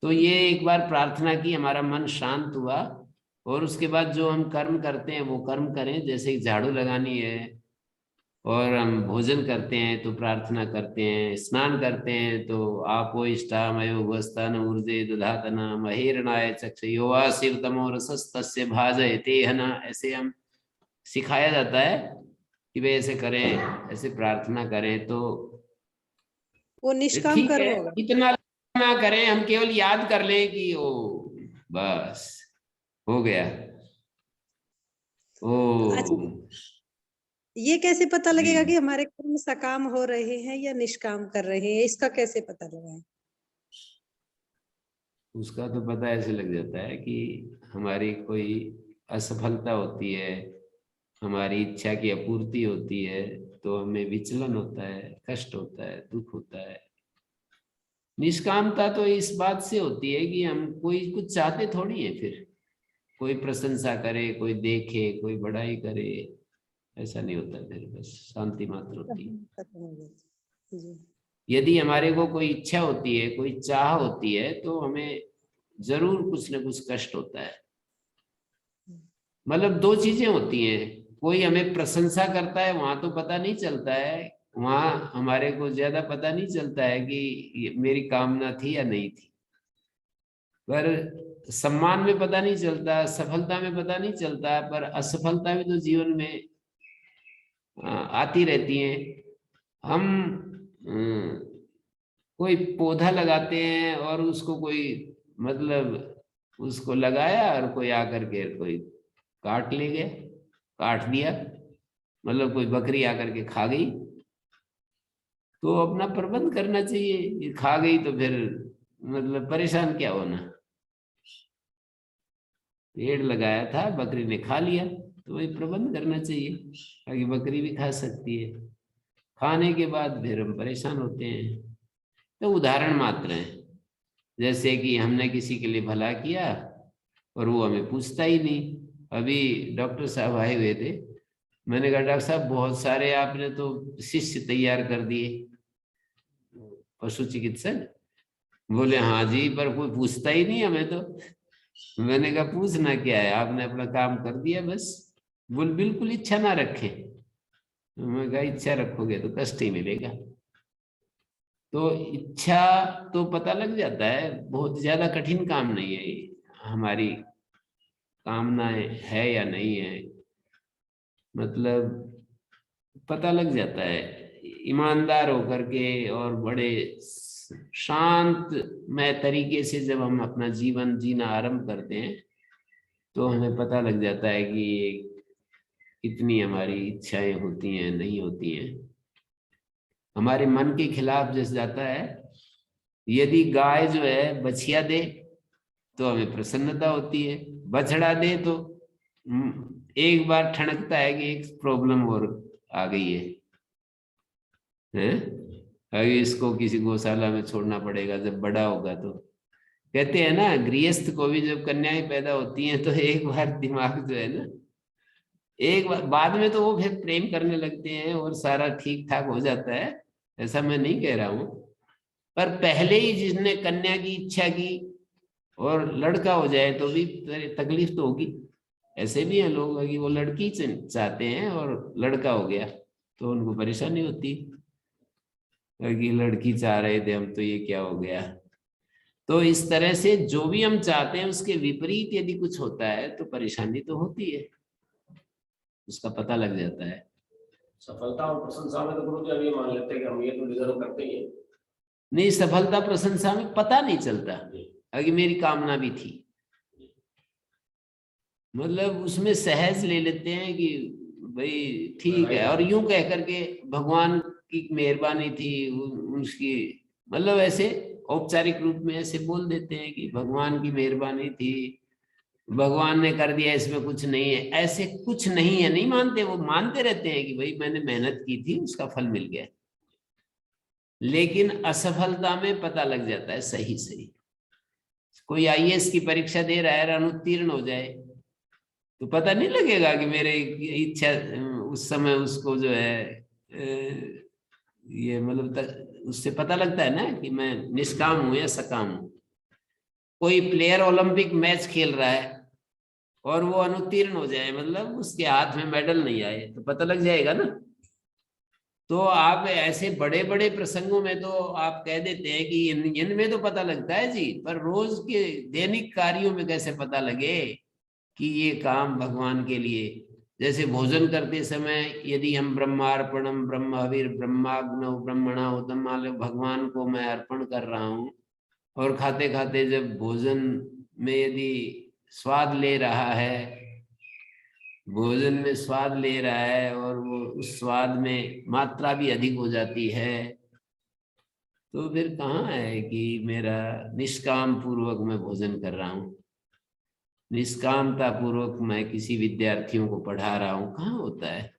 तो ये एक बार प्रार्थना की, हमारा मन शांत हुआ, और उसके बाद जो हम कर्म करते हैं वो कर्म करें। जैसे झाड़ू लगानी है, और हम भोजन करते हैं तो प्रार्थना करते हैं, स्नान करते हैं तो आपो इष्टामयो भस्तान ऊर्जे दधातना महेरणाय चक्षयोवा शिव तमो रसस्तस्य भाजयते हना। ऐसे हम सिखाया जाता है कि भाई ऐसे करें, ऐसे प्रार्थना करें। तो वो निष्काम ठीक कर्म है, होगा। इतना ना करें, हम केवल याद कर लें कि ओ बस हो गया। अच्छा, ओ ये कैसे पता जी, लगेगा कि हमारे कर्म सकाम हो रहे हैं या निष्काम कर रहे हैं? इसका कैसे पता लगाएं? उसका तो पता ऐसे लग जाता है कि हमारी कोई असफलता होती है, हमारी इच्छा की अपूर्ति होती है, तो हमें विचलन होता है, कष्ट होता है, दुख होता है। निष्कामता तो इस बात से होती है कि हम कोई कुछ चाहते थोड़ी है, फिर कोई प्रशंसा करे, कोई देखे, कोई बड़ाई करे, ऐसा नहीं होता। फिर बस शांति मात्र होती है। जी यदि हमारे को कोई इच्छा होती है, कोई चाह होती है, तो हमें जरूर कुछ न कुछ कष्ट होता है। मतलब 2 चीजें होती हैं, कोई हमें प्रशंसा करता है वहां तो पता नहीं चलता है, वहां हमारे को ज्यादा पता नहीं चलता है कि ये मेरी कामना थी या नहीं थी। पर सम्मान में पता नहीं चलता, सफलता में पता नहीं चलता, पर असफलता भी तो जीवन में आती रहती है। हम कोई पौधा लगाते हैं और उसको कोई मतलब उसको लगाया और कोई आकर के कोई काट ले गया, काट दिया, मतलब कोई बकरी आकर के खा गई। तो अपना प्रबंध करना चाहिए, ये खा गई तो फिर मतलब परेशान क्या होना। पेड़ लगाया था, बकरी ने खा लिया, तो वही प्रबंध करना चाहिए ताकि बकरी भी खा सकती है। खाने के बाद फिर हम परेशान होते हैं। तो उदाहरण मात्र है, जैसे कि हमने किसी के लिए भला किया और वो हमें पूछता ही नहीं। अभी डॉक्टर साहब आए हुए थे, मैंने कहा डॉक्टर साहब बहुत सारे आपने तो शिष्य तैयार कर दिए, पशु चिकित्सक। बोले हाँ जी, पर कोई पूछता ही नहीं हमें तो। मैंने कहा पूछना क्या है, आपने अपना काम कर दिया बस। बोल बिल्कुल इच्छा ना रखें। मैं कहा इच्छा रखोगे तो कष्ट ही मिलेगा। तो इच्छा तो पता लग जाता है, बहुत ज्यादा कठिन काम नहीं है ये। हमारी कामनाएं है या नहीं है, मतलब पता लग जाता है। ईमानदार होकर के और बड़े शांतमय तरीके से जब हम अपना जीवन जीना आरंभ करते हैं तो हमें पता लग जाता है कि ये कितनी हमारी इच्छाएं होती हैं नहीं होती हैं। हमारे मन के खिलाफ जैसे जाता है। यदि गाय जो है बछिया दे तो हमें प्रसन्नता होती है, बछड़ा दे तो एक बार ठनकता है कि एक प्रॉब्लम और आ गई है? अभी इसको किसी गौशाला में छोड़ना पड़ेगा जब बड़ा होगा। तो कहते हैं ना, गृहस्थ को भी जब कन्याएं पैदा होती हैं तो एक बार दिमाग जो है ना, एक बार बाद में तो वो फिर प्रेम करने लगते हैं और सारा ठीक ठाक हो जाता है, ऐसा मैं नहीं कह रहा हूं। पर पहले ही जिसने कन्या की इच्छा की और लड़का हो जाए तो भी तकलीफ तो होगी। ऐसे भी हैं लोग कि वो लड़की चाहते हैं और लड़का हो गया तो उनको परेशानी होती कि लड़की चाह रहे थे हम, तो ये क्या हो गया। तो इस तरह से जो भी हम चाहते हैं उसके विपरीत यदि कुछ होता है तो परेशानी तो होती है, उसका पता लग जाता है। सफलता और प्रशंसा में तो गुरु जी अब ये मान लेते हैं कि हम ये तो डिजर्व करते ही हैं। नहीं, सफलता प्रशंसा में पता नहीं चलता कि मेरी कामना भी थी, मतलब उसमें सहज ले लेते हैं कि भाई ठीक है, और यूं कह करके भगवान की मेहरबानी थी उसकी, मतलब ऐसे औपचारिक रूप में ऐसे बोल देते हैं कि भगवान की मेहरबानी थी, भगवान ने कर दिया, इसमें कुछ नहीं है। ऐसे कुछ नहीं है नहीं मानते, वो मानते रहते हैं कि भाई मैंने मेहनत की थी उसका फल मिल गया। लेकिन असफलता में पता लग जाता है सही सही। कोई आईएएस की परीक्षा दे रहा है और अनुत्तीर्ण हो जाए तो पता नहीं लगेगा कि मेरे इच्छा उस समय उसको जो है ये मतलब उससे पता लगता है ना कि मैं निष्काम हूं या सकाम हूं। कोई प्लेयर ओलंपिक मैच खेल रहा है और वो अनुत्तीर्ण हो जाए, मतलब उसके हाथ में मेडल नहीं आए, तो पता लग जाएगा ना। तो आप ऐसे बड़े बड़े प्रसंगों में तो आप कह देते हैं कि इनमें तो पता लगता है जी, पर रोज के दैनिक कार्यों में कैसे पता लगे कि ये काम भगवान के लिए। जैसे भोजन करते समय यदि हम ब्रह्मार्पणम ब्रह्मवीर ब्रह्माग्नौ ब्रह्मणा उदम, भगवान को मैं अर्पण कर रहा हूँ, और खाते खाते जब भोजन में यदि स्वाद ले रहा है, भोजन में स्वाद ले रहा है और वो उस स्वाद में मात्रा भी अधिक हो जाती है, तो फिर कहाँ है कि मेरा निष्काम पूर्वक मैं भोजन कर रहा हूँ, निष्कामता पूर्वक मैं किसी विद्यार्थियों को पढ़ा रहा हूँ, कहाँ होता है।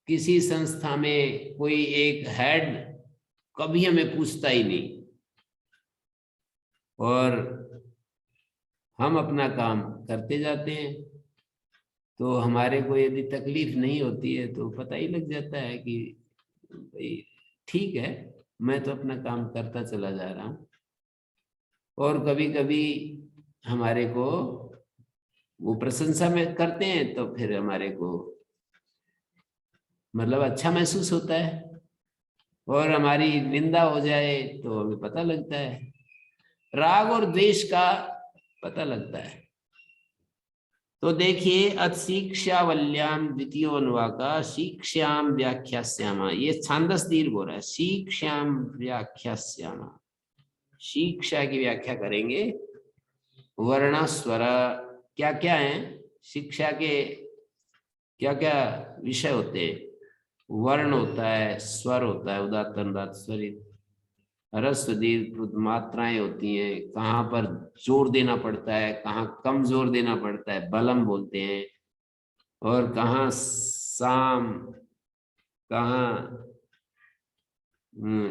किसी संस्था में कोई एक हेड कभी हमें पूछता ही नहीं, और हम अपना काम करते जाते हैं। तो हमारे को यदि तकलीफ नहीं होती है तो पता ही लग जाता है कि भाई ठीक है, मैं तो अपना काम करता चला जा रहा हूँ। और कभी कभी हमारे को वो प्रशंसा में करते हैं तो फिर हमारे को मतलब अच्छा महसूस होता है, और हमारी निंदा हो जाए तो हमें पता लगता है, राग और द्वेष का पता लगता है। तो देखिए, अशिक्षावल्याम द्वितीय अनुवाका शिक्षाम व्याख्यास्यामा, ये छांदस दीर्घ हो रहा है, शिक्षाम व्याख्यास्यामा, शिक्षा की व्याख्या करेंगे। वर्ण स्वर क्या क्या है, शिक्षा के क्या क्या विषय होते हैं? वर्ण होता है, स्वर होता है, उदात्त अनुदात्त स्वरित, ह्रस्व दीर्घ मात्राएं होती हैं, कहाँ पर जोर देना पड़ता है, कहाँ कम जोर देना पड़ता है, बलम बोलते हैं, और कहाँ साम, कहाँ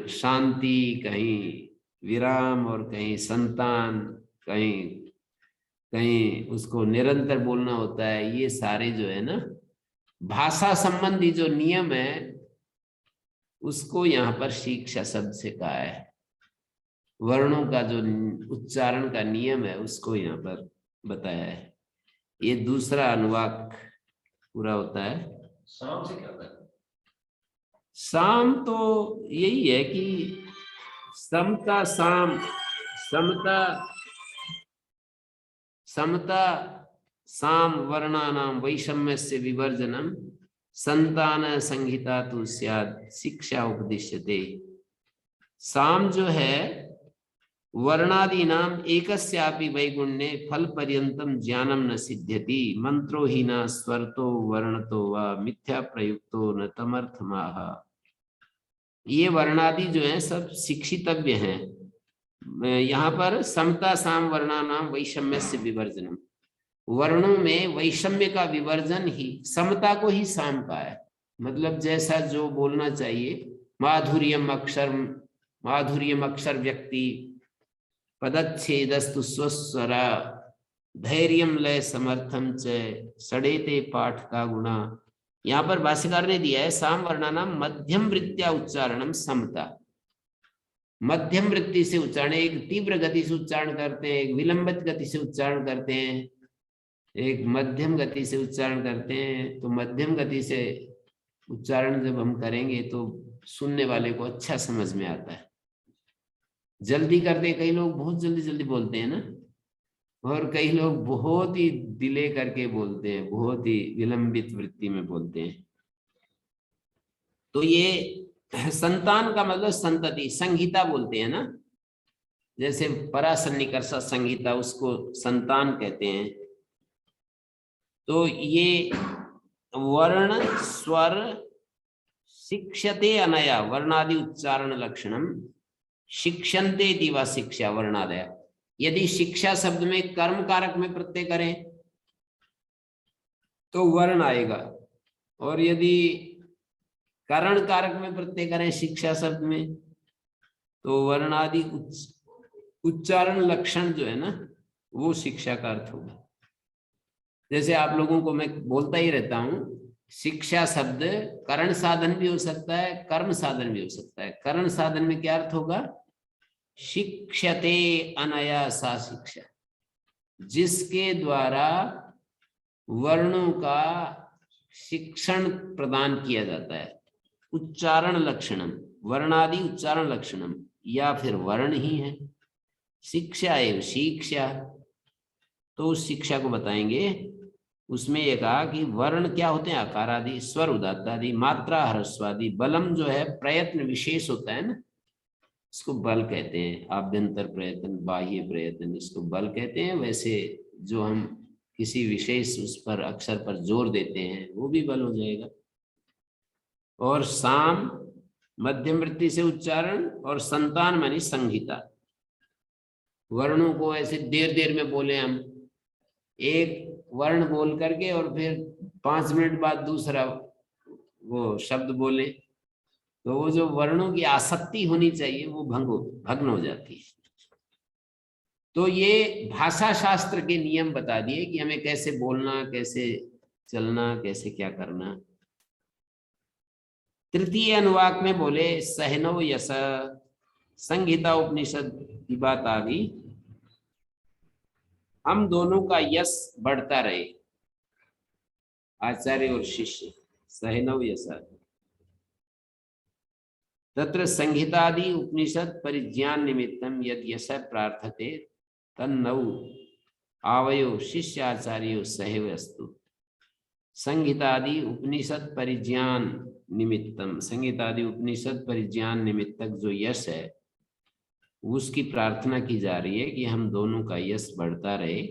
शांति, कहीं विराम, और कहीं संतान, कहीं कहीं उसको निरंतर बोलना होता है। ये सारे जो है ना भाषा संबंधी जो नियम है, उसको यहाँ पर शिक्षा शब्द से कहा है। वर्णों का जो उच्चारण का नियम है उसको यहाँ पर बताया है। ये दूसरा अनुवाक पूरा होता है। शाम से क्या होता है? साम तो यही है कि समता, साम, समता, समता, साम वर्णानाम वैषम्यस्य विवर्जनम संतान संहिता तु स्यात् शिक्षा उपदिश्यते। साम जो है वर्णादि नाम एकस्यापि वैगुण्ये फल पर्यंतम ज्ञानम न सिद्ध्यति मंत्रो ही न स्वरतो वर्णतो वा मिथ्या प्रयुक्तो न तमर्थमाह। ये वर्णादि जो है सब शिक्षितव्य हैं। यहाँ पर समता साम वर्णानाम वैषम्य से विवर्जनम, वर्णों में वैषम्य का विवर्जन ही समता को ही साम का है। मतलब जैसा जो बोलना चाहिए, माधुर्यम अक्षर व्यक्ति पदच्छेदस्तु स्वस्वरा धैर्यम लय समर्थम च सड़ेते पाठ का गुणा। यहाँ पर भाष्यकार ने दिया है साम वर्णानाम मध्यम वृत्त्या उच्चारणम समता, मध्यम वृत्ति से उच्चारण, एक तीव्र गति से उच्चारण करते हैं, एक विलंबित गति से उच्चारण करते हैं, एक मध्यम गति से उच्चारण करते हैं। तो मध्यम गति से उच्चारण जब हम करेंगे तो सुनने वाले को अच्छा समझ में आता है। जल्दी करते, कई लोग बहुत जल्दी जल्दी बोलते हैं ना, और कई लोग बहुत ही डिले करके बोलते हैं, बहुत ही विलंबित वृत्ति में बोलते हैं। तो ये संतान का मतलब संतति, संहिता बोलते हैं ना, जैसे परासन्निकर्षा संहिता, उसको संतान कहते हैं। तो ये वर्ण स्वर शिक्षते अनया वर्णादि उच्चारण लक्षणम शिक्षन्ते दिवा शिक्षा वर्णादय। यदि शिक्षा शब्द में कर्म कारक में प्रत्यय करें तो वर्ण आएगा, और यदि करण कारक में प्रत्यय करें शिक्षा शब्द में तो वर्णादि उच्चारण लक्षण जो है ना वो शिक्षा का अर्थ होगा। जैसे आप लोगों को मैं बोलता ही रहता हूं, शिक्षा शब्द करण साधन भी हो सकता है, कर्म साधन भी हो सकता है। करण साधन में क्या अर्थ होगा? शिक्षते अनया सा शिक्षा, जिसके द्वारा वर्णों का शिक्षण प्रदान किया जाता है। उच्चारण लक्षणम, वर्णादि उच्चारण लक्षणम, या फिर वर्ण ही है। शिक्षा एवं शिक्षा, तो उस शिक्षा को बताएंगे। उसमें यह कहा कि वर्ण क्या होते हैं? आकार आदि, स्वर उदात्त आदि, मात्रा ह्रस्वादि। बलम जो है प्रयत्न विशेष होता है ना, इसको बल कहते हैं। आभ्यंतर प्रयत्न, बाह्य प्रयत्न, इसको बल कहते हैं। वैसे जो हम किसी विशेष उस पर अक्षर पर जोर देते हैं वो भी बल हो जाएगा। और साम मध्यम वृत्ति से उच्चारण, और संतान मानी संहिता। वर्णों को ऐसे देर देर में बोले हम, एक वर्ण बोल करके और फिर 5 मिनट बाद दूसरा वो शब्द बोले, तो वो जो वर्णों की आसक्ति होनी चाहिए वो भंग हो जाती है। तो ये भाषा शास्त्र के नियम बता दिए कि हमें कैसे बोलना, कैसे चलना, कैसे क्या करना। तृतीय अनुवाक में बोले सहनो यस, संहिता उपनिषद की बात आ गई। हम दोनों का यश बढ़ता रहे, आचार्य और शिष्य सहनव यशा। तत्र संहितादि उपनिषद परिज्ञान निमित्तम यद यश प्रार्थते तन्नौ आवयो शिष्याचार्यो सहैव अस्तु। संहितादि उपनिषद परिज्ञान निमित्तम, संहितादि उपनिषद परिज्ञान निमित्तक जो यश है उसकी प्रार्थना की जा रही है कि हम दोनों का यश बढ़ता रहे।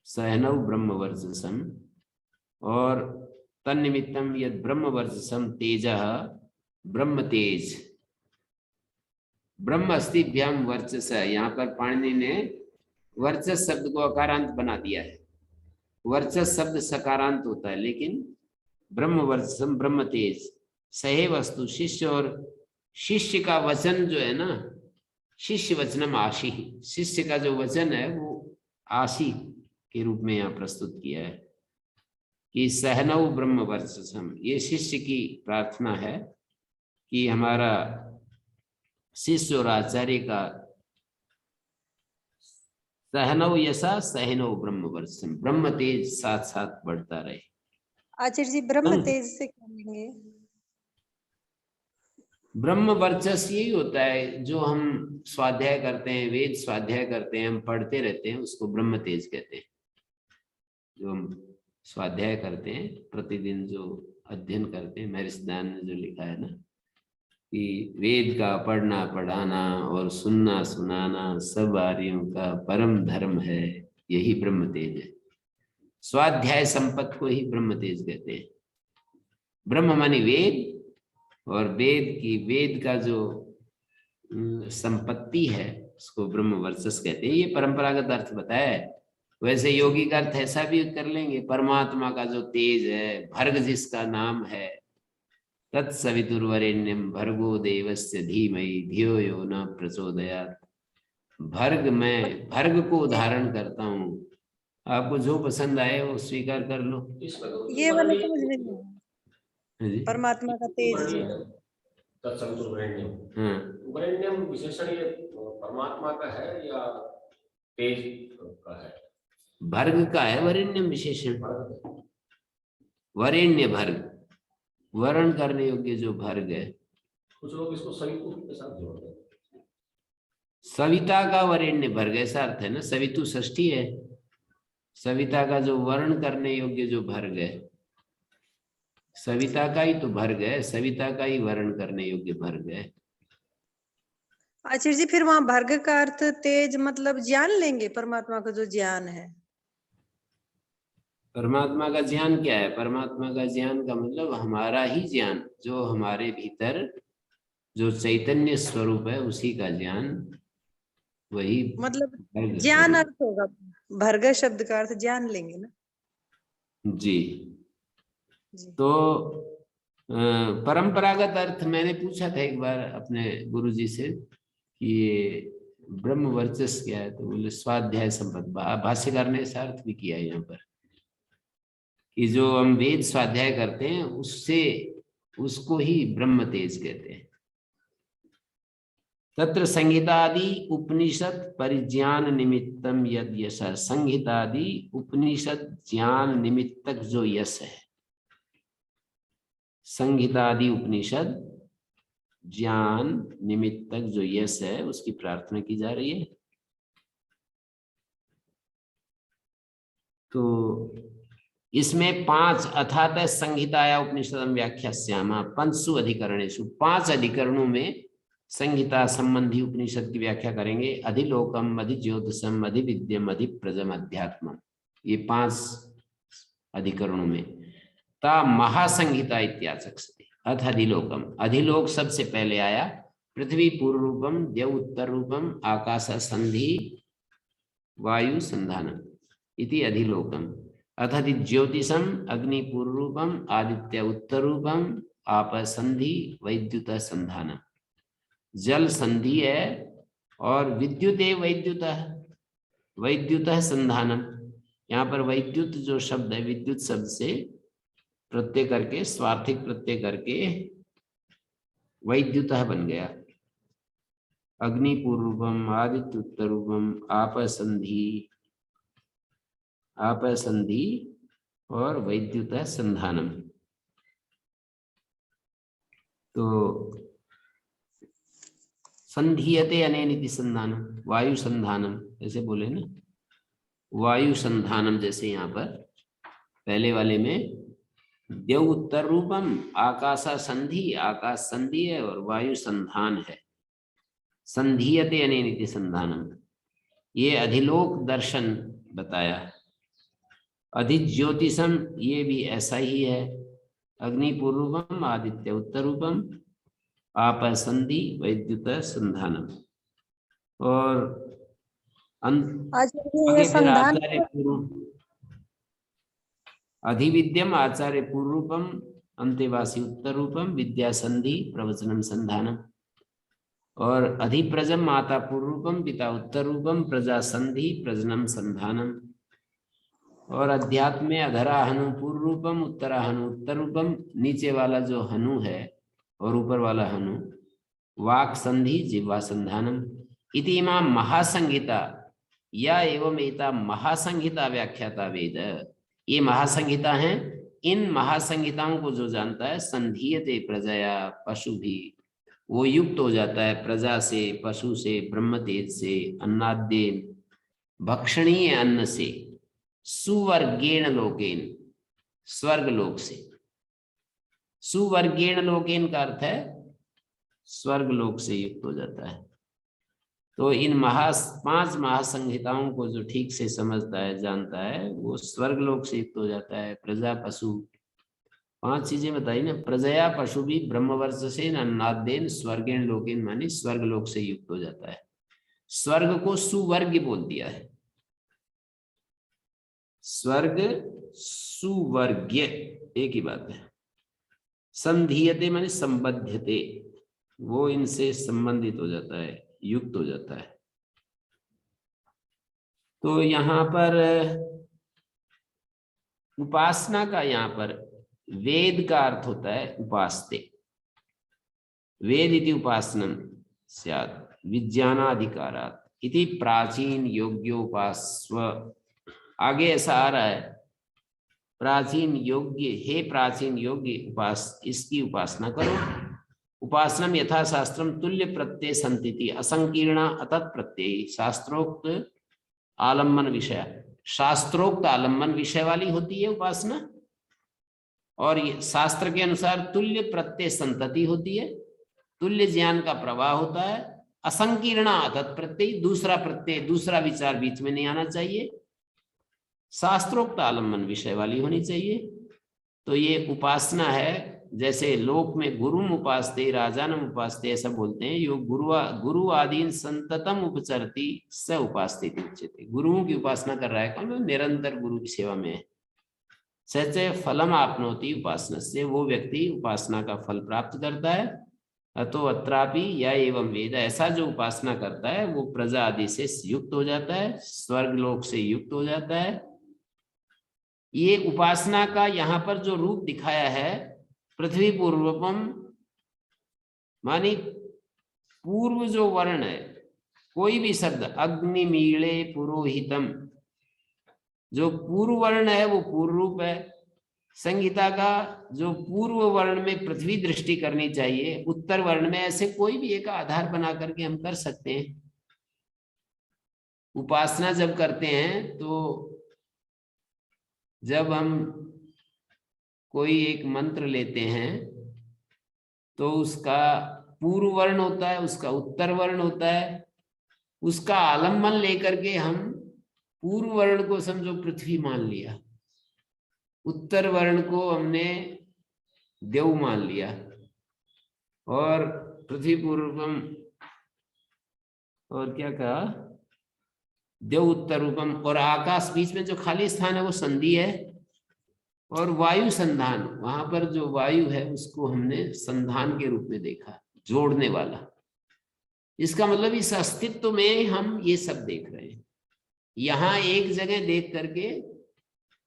सहनव ब्रह्मवर्चसम, और तन्निमित्तम यद ब्रह्मवर्चसम तेजः ब्रह्म तेज, ब्रह्म अस्तिभ्याम वर्चस, यहाँ पर पाणिनि ने वर्चस शब्द को अकारांत बना दिया है। वर्चस शब्द सकारांत होता है, लेकिन ब्रह्म वर्चसम ब्रह्म तेज सहे वस्तु, शिष्य और शिष्य का वचन जो है ना, शिष्य वचनम आशी, शिष्य का जो वचन है वो आशी के रूप में यहाँ प्रस्तुत किया है कि सहनव ब्रह्म वर्चसम। ये शिष्य की प्रार्थना है कि हमारा शिष्य और आचार्य का सहनव यशा सहनव ब्रह्म वर्चसम, ब्रह्म तेज साथ साथ बढ़ता रहे। आचार्य जी ब्रह्म तेज से क्या लेंगे? ब्रह्म वर्चस यही होता है जो हम स्वाध्याय करते हैं, वेद स्वाध्याय करते हैं, हम पढ़ते रहते हैं, उसको ब्रह्म तेज कहते हैं। जो हम स्वाध्याय करते हैं, प्रतिदिन जो अध्ययन करते हैं, महर्षि दयानंद ने जो लिखा है ना कि वेद का पढ़ना पढ़ाना और सुनना सुनाना सब आर्यों का परम धर्म है, यही ब्रह्म तेज है। स्वाध्याय संपत्ति को ही ब्रह्म तेज कहते हैं। ब्रह्म मानी वेद, और वेद का जो संपत्ति है उसको ब्रह्म वर्चस कहते हैं। ये परंपरागत अर्थ बताया है। वैसे योगी का अर्थ ऐसा भी कर लेंगे, परमात्मा का जो तेज है, भर्ग जिसका नाम है, तत्सवितुर्वरेण्यम भर्गो देवस्य धीमहि धियो यो न प्रचोदयात्। भर्ग, मैं भर्ग को धारण करता हूँ। आपको जो पसंद आए वो स्वीकार कर लो। ये वाला समझ में नहीं आया। परमात्मा का तेज जो है, तत्सवितुर्वरेण्यम, हाँ, वरेण्यम विशेषण ये परमात्मा का है या तेज का है? भर्ग का है वरेण्यम विशेषण। वरेण्य भर्ग, वर्ण करने योग्य जो भर्ग है। कुछ लोग इसको सवितु के साथ जोड़ते हैं। सविता का वरेण्य भर्ग, ऐसा अर्थ है ना। सवितु षष्ठी है, सविता का जो वर्ण करने योग्य जो भर्ग है, सविता का ही तो भर्ग है, सविता का ही वर्ण करने योग्य भर्ग है। आचार्य जी फिर वहां भर्ग का अर्थ तेज मतलब ज्ञान लेंगे, परमात्मा का जो ज्ञान है। परमात्मा का ज्ञान क्या है? परमात्मा का ज्ञान का मतलब हमारा ही ज्ञान, जो हमारे भीतर जो चैतन्य स्वरूप है उसी का ज्ञान, वही मतलब भर्ग ज्ञान स्वरूप। अर्थ होगा, भर्ग शब्द का अर्थ ज्ञान लेंगे ना जी। जी। तो परंपरागत अर्थ मैंने पूछा था एक बार अपने गुरुजी से कि ये ब्रह्म वर्चस क्या है, तो बोले स्वाध्याय संपत्ति। भाष्यकार ने ऐसा अर्थ भी किया है यहाँ पर कि जो हम वेद स्वाध्याय करते हैं उससे, उसको ही ब्रह्म तेज कहते हैं। तत्र संहितादि उपनिषद परिज्ञान निमित्तम यद यश, संहितादि उपनिषद ज्ञान निमित्तक जो यश है, संहितादि उपनिषद ज्ञान निमित्तक जो यश है उसकी प्रार्थना की जा रही है। तो इसमें 5 अथात संहिताया उपनिषदम व्याख्यास्यामा पंचसु अधिकरणेषु, 5 अधिकरणों में संहिता संबंधी उपनिषद की व्याख्या करेंगे। अधिलोकम, अधिज्योतिषम, अधिविद्यम, अधिप्रजम, अध्यात्मम, ये 5 अधिकरणों में ता महासंहिता इत्याचक्षते। अथ अधिलोकम, अधिलोक सबसे पहले आया। पृथ्वी पूर्व रूपम, देव उत्तर रूपम, आकाश संधि, वायु संधानम इति अधिलोकम। अथ ज्योतिषम, अग्नि पूर्व रूपम, आदित्य उत्तर रूपम, आप संधि, वैद्युत संधानम। जल संधि है और विद्युत वैद्युत, वैद्युत संधानम। यहाँ पर वैद्युत जो शब्द है, विद्युत शब्द से प्रत्यय करके, स्वार्थिक प्रत्यय करके वैद्युत बन गया। अग्नि पूर्वम, आदित्य उत्तर रूपम, आप संधि, आप संधि और वैद्युत संधानम। तो संधीयते अनेनिति संधानम, वायु संधानम ऐसे बोले ना, वायु संधानम। जैसे यहाँ पर पहले वाले में देव उत्तर रूपम, आकाशा संधि, आकाश संधि है और वायु संधान है। संधीयते अनेनिति संधानम, ये अधिलोक दर्शन बताया। अधिज्योतिषम, ये भी ऐसा ही है। अग्नि पूर्वम, आदित्य उत्तर रूपम, आप संधि, वैद्युत संधानम। और आगे फिर आचार्य पूर्व, अधिविद्यम आचार्य पूर्वरूपम, अंतेवासी उत्तर रूपम, विद्या संधि, प्रवचनम संधानम। और अधिप्रजम माता पूर्वरूपम, पिता उत्तर रूपम, प्रजा संधि, प्रजनम संधानम। और अध्यात्म में अधरा हनु पूर्व रूपम, उत्तरा हनु उत्तर रूपम, नीचे वाला जो हनु है और ऊपर वाला हनु, वाक संधि, जिह्वा संधानम। इति इमा महासंहिता या एवं एता महासंहिता व्याख्याता वेद, ये महासंहिता है। इन महासंहिताओं को जो जानता है, संधीयते प्रजया पशु भी, वो युक्त हो जाता है प्रजा से, पशु से, ब्रह्म तेज से, अन्नाद्येन भक्षणीय अन्न से, सुवर्गेण लोकेन, स्वर्ग लोक से। सुवर्गेण लोकेन का अर्थ है स्वर्ग लोक से युक्त हो जाता है। तो इन 5 महासंहिताओं को जो ठीक से समझता है, जानता है, वो स्वर्ग लोक से युक्त हो जाता है। प्रजा, पशु, 5 चीजें बताई ना। प्रजया पशु भी ब्रह्मवर्चसेन अन्नाद्येन स्वर्गेण लोकेन, माने स्वर्ग लोक से युक्त हो जाता है। स्वर्ग को सुवर्ग बोल दिया है। स्वर्ग सुवर्ग्य एक ही बात है। संधीयते माने संबद्धते, वो इनसे संबंधित हो जाता है, युक्त हो जाता है। तो यहाँ पर उपासना का, यहाँ पर वेद का अर्थ होता है उपासते। वेद इति उपासनम स्यात् विज्ञानाधिकारात् इति प्राचीन योग्योपास्व। आगे ऐसा आ रहा है, प्राचीन योग्य, हे प्राचीन योग्य इसकी उपासना करो। उपासनम यथा शास्त्रम तुल्य प्रत्यय संतिति असंकीर्णा अतत् प्रत्यय, शास्त्रोक्त आलम्बन विषय, शास्त्रोक्त आलम्बन विषय वाली होती है उपासना। और ये शास्त्र के अनुसार तुल्य प्रत्यय संतति होती है, तुल्य ज्ञान का प्रवाह होता है। असंकीर्णा अतत् प्रत्यय, दूसरा प्रत्यय, दूसरा विचार बीच में नहीं आना चाहिए। शास्त्रोक्त आलम्बन विषय वाली होनी चाहिए। तो ये उपासना है। जैसे लोक में गुरुम उपासते, राजानम उपासते, ऐसा बोलते हैं। यो गुरु आदीन संततम उपचरती स उपासते उच्यते। गुरुओं की उपासना कर रहा है कौन? निरंतर गुरु की सेवा में है। सच फलम आपनोति उपासना से, वो व्यक्ति उपासना का फल प्राप्त करता है। अतो अत्रापि या एवं वेद, ऐसा जो उपासना करता है वो प्रजा आदि से युक्त हो जाता है, स्वर्ग लोक से युक्त हो जाता है। ये उपासना का यहाँ पर जो रूप दिखाया है, पृथ्वी पूर्वपम, मानी पूर्व जो वर्ण है, कोई भी शब्द, अग्निमीले पुरोहितम, जो पूर्व वर्ण है वो पूर्व रूप है। संहिता का जो पूर्व वर्ण में पृथ्वी दृष्टि करनी चाहिए, उत्तर वर्ण में, ऐसे कोई भी एक आधार बना करके हम कर सकते हैं। उपासना जब करते हैं तो जब हम कोई एक मंत्र लेते हैं तो उसका पूर्व वर्ण होता है, उसका उत्तर वर्ण होता है। उसका आलम्बन लेकर के हम पूर्व वर्ण को समझो पृथ्वी मान लिया, उत्तर वर्ण को हमने देव मान लिया, और पृथ्वी पूर्वम, और क्या कहा, देव उत्तर रूपम, और आकाश बीच में जो खाली स्थान है वो संधि है। और वायु संधान, वहां पर जो वायु है उसको हमने संधान के रूप में देखा, जोड़ने वाला। इसका मतलब इस अस्तित्व में हम ये सब देख रहे हैं। यहाँ एक जगह देख करके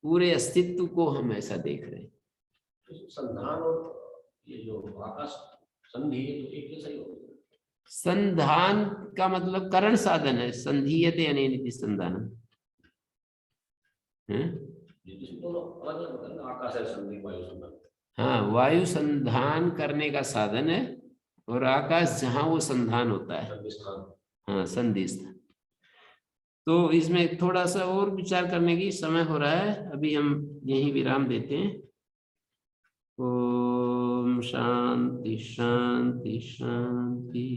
पूरे अस्तित्व को हम ऐसा देख रहे हैं। संधान और ये जो आकाश संधि है तो एक जैसा ही होगा। संधान का मतलब करण साधन है, संधीयते अनेनिति संधानम। हैं? इसमें दोनों अलग अलग होता है ना, आकाश है संधि वायु संधान। हाँ, वायु संधान करने का साधन है और आकाश जहां वो संधान होता है। संधि स्थान। हाँ, संधि स्थान। तो इसमें थोड़ा सा और विचार करने की समय हो रहा है, अभी हम यहीं विराम देते हैं। ओम शांति शांति शांति।